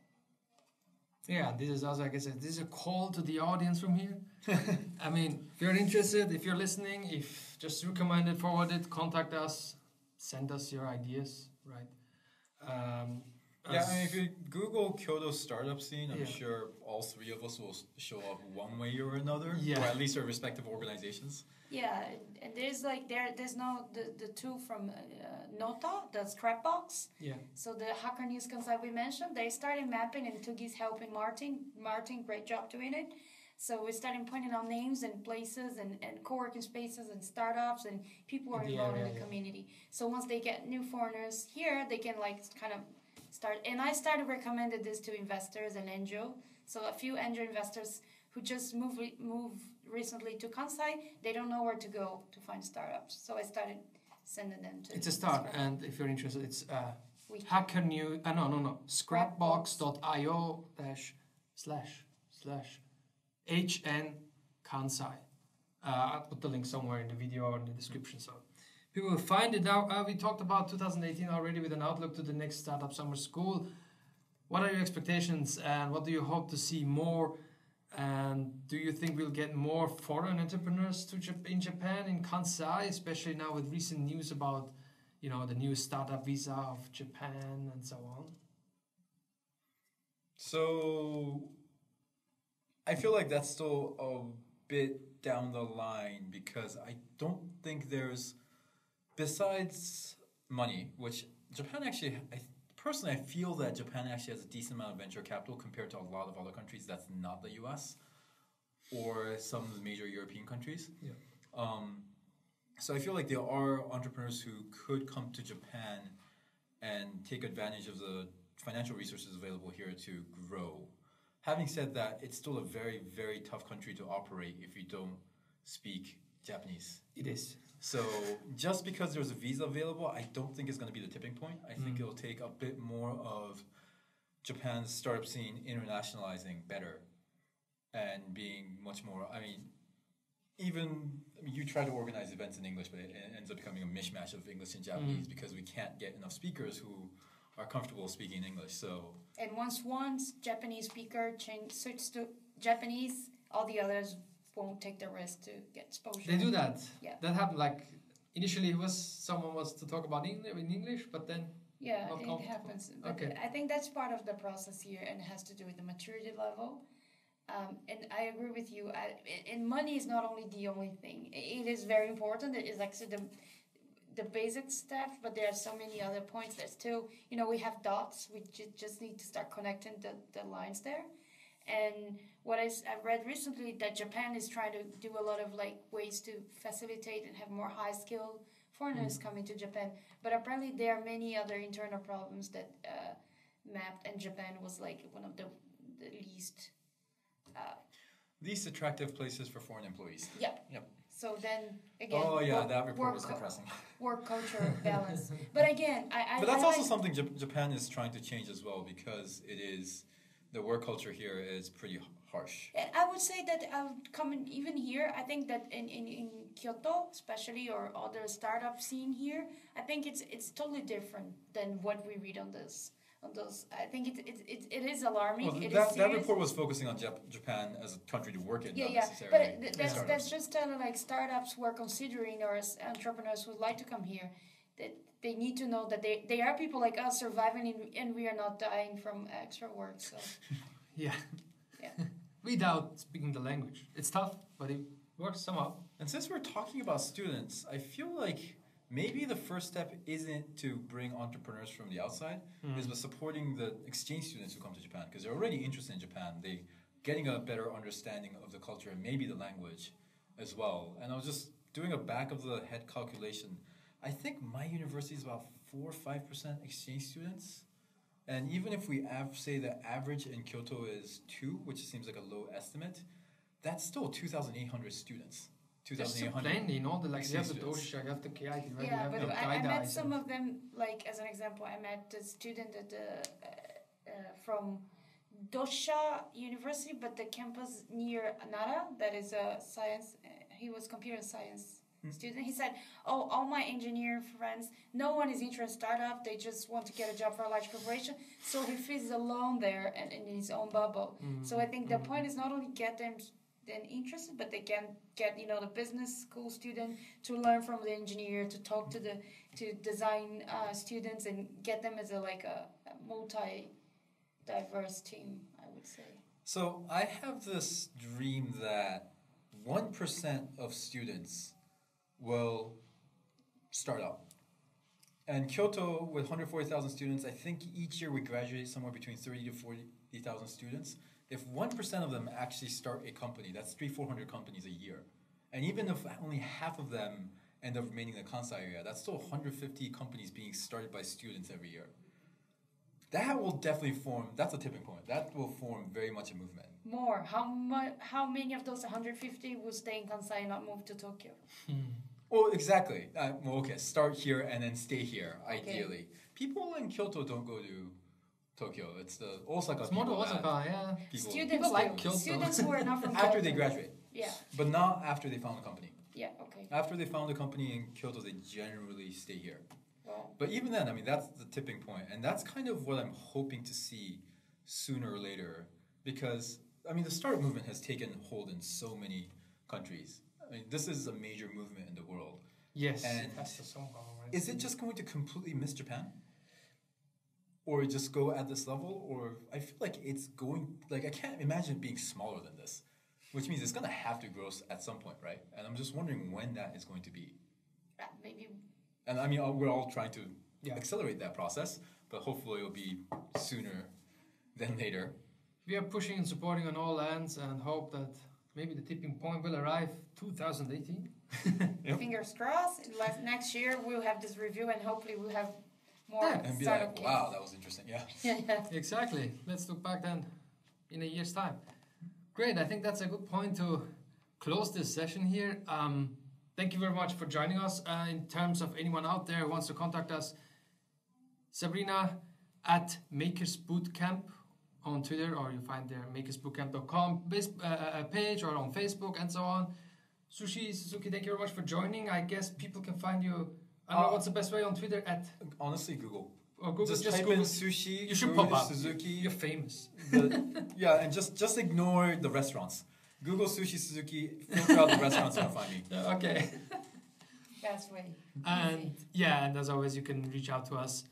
Yeah, this is also, like I said, this is a call to the audience from here. I mean, if you're interested, if you're listening, if just recommend it, forward it, contact us, send us your ideas, right? Yeah, I mean, if you Google Kyoto startup scene, I'm Yeah. sure all three of us will show up one way or another, Yeah. or at least our respective organizations. Yeah, and there's like there's no the two from Nota, the scrapbox. Yeah. So the Hacker News Kansai we mentioned, they started mapping, and Tugi's helping Martin. Martin, great job doing it. So we started pointing out names and places and co-working spaces and startups and people who are In the involved in area, the yeah. community. So once they get new foreigners here, they can like kind of start. And I started recommended this to investors and angel. So a few angel investors who just moved recently to Kansai, they don't know where to go to find startups. So I started sending them to. It's a start, and if you're interested, it's We- Hacker News. No. Scrapbox.io / HN Kansai. I'll put the link somewhere in the video or in the description, so people will find it out. We talked about 2018 already with an outlook to the next Startup Summer School. What are your expectations, and what do you hope to see more? And do you think we'll get more foreign entrepreneurs to in Japan, in Kansai, especially now with recent news about, the new startup visa of Japan and so on? So I feel like that's still a bit down the line because I don't think there's, besides money, which Japan actually, personally, I feel that Japan actually has a decent amount of venture capital compared to a lot of other countries that's not the US or some of the major European countries. Yeah. So I feel like there are entrepreneurs who could come to Japan and take advantage of the financial resources available here to grow. Having said that, it's still a very, very tough country to operate if you don't speak Japanese. It is. So just because there's a visa available, I don't think it's going to be the tipping point. I think it'll take a bit more of Japan's startup scene internationalizing better and being much more, you try to organize events in English, but it ends up becoming a mishmash of English and Japanese because we can't get enough speakers who are comfortable speaking English. So And once Japanese speaker switches to Japanese, all the others won't take the risk to get exposure. They do that. Yeah. That happened. Like initially, someone was to talk about in English, but then Yeah, not it comfortable. happens. But Okay. I think that's part of the process here and has to do with the maturity level. And I agree with you. And money is not only the only thing. It is very important. It is actually the basic stuff, but there are so many other points that still, we have dots. We just need to start connecting the lines there. And what I read recently that Japan is trying to do a lot of ways to facilitate and have more high-skilled foreigners coming to Japan. But apparently there are many other internal problems that mapped, and Japan was one of the least... least attractive places for foreign employees. Yep. So then again, That report was depressing. Work culture balance. But again, But that's also something Japan is trying to change as well because the work culture here is pretty harsh. And I would say that even here, I think that in Kyoto, especially, or other startup scene here, I think it's totally different than what we read on those. I think it is alarming. Well, that report was focusing on Japan as a country to work in, not necessarily. But that's just startups who are considering, or as entrepreneurs who would like to come here, that they need to know that they are people like us surviving and we are not dying from extra work. So Yeah. Yeah. Without speaking the language. It's tough, but it works somehow. And since we're talking about students, I feel like maybe the first step isn't to bring entrepreneurs from the outside, is by supporting the exchange students who come to Japan, because they're already interested in Japan. They're getting a better understanding of the culture and maybe the language as well. And I was just doing a back of the head calculation. I think my university is about 4 or 5% exchange students. And even if we say the average in Kyoto is 2, which seems like a low estimate, that's still 2,800 students. There's so plenty, you have the dosha, you have the kaiti, right? Yeah, you but have the I met gaidai, some of them, as an example, I met a student at from Dosha University, but the campus near Nara, that is a science, he was computer science student. He said, "Oh, all my engineer friends, no one is interested in startup. They just want to get a job for a large corporation." So he feels alone there and in his own bubble. So I think the point is not only get them then interested, but they can get the business school student to learn from the engineer, to talk to the design students, and get them as a multi-diverse team, I would say. So I have this dream that 1% of students will start out. And Kyoto, with 140,000 students, I think each year we graduate somewhere between 30 to 40,000 students. If 1% of them actually start a company, that's 400 companies a year. And even if only half of them end up remaining in the Kansai area, that's still 150 companies being started by students every year. That will definitely form, that's a tipping point. That will form very much a movement. More. How many of those 150 will stay in Kansai and not move to Tokyo? Well, exactly. Start here and then stay here, ideally. People in Kyoto don't go to Tokyo. It's the Osaka It's more to people Osaka, yeah. Students like do. Kyoto. Students who are not from after Kyoto. they graduate. Yeah. But not after they found a company. Yeah, okay. After they found a company in Kyoto, they generally stay here. Well, But even then, I mean, that's the tipping point. And that's kind of what I'm hoping to see sooner or later. Because, I mean, the startup movement has taken hold in so many countries. I mean, this is a major movement in the world. Yes, And that's the song. Right? is it just going to completely miss Japan? Or just go at this level? Or I feel like it's going, I can't imagine it being smaller than this. Which means it's going to have to grow at some point, right? And I'm just wondering when that is going to be. maybe. And I mean, we're all trying to accelerate that process, but hopefully it'll be sooner than later. We are pushing and supporting on all ends and hope that maybe the tipping point will arrive 2018. Yep. Fingers crossed. Next year we'll have this review and hopefully we'll have more And be startup like, wow, that was interesting. Yeah. yeah. Exactly. Let's look back then in a year's time. Great. I think that's a good point to close this session here. Thank you very much for joining us. In terms of anyone out there who wants to contact us, Sabrina at Makers Bootcamp on Twitter, or you find their makersbootcamp.com page, or on Facebook and so on. Sushi Suzuki, thank you very much for joining. I guess people can find you. I don't know what's the best way on Twitter at. Honestly, Google. Or Google. Just type Google. in sushi. You should pop up. Suzuki. You're famous. Yeah, and just ignore the restaurants. Google Sushi Suzuki. Filter out the restaurants and find me. Okay. Best way. And and as always, you can reach out to us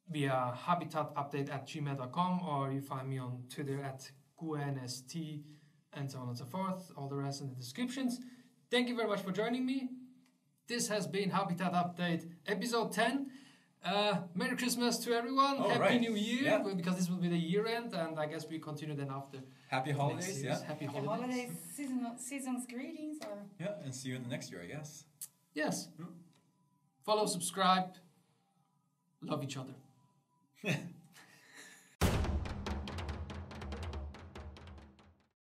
via HabitatUpdate@gmail.com, or you find me on Twitter at GuNST, and so on and so forth. All the rest in the descriptions. Thank you very much for joining me. This has been Habitat Update episode 10. Merry Christmas to everyone. Happy New Year, because this will be the year end, and I guess we continue then after. Happy holidays, yeah. Happy Happy holidays. season's greetings or Yeah, and see you in the next year, I guess. Yes. Follow, subscribe, love each other.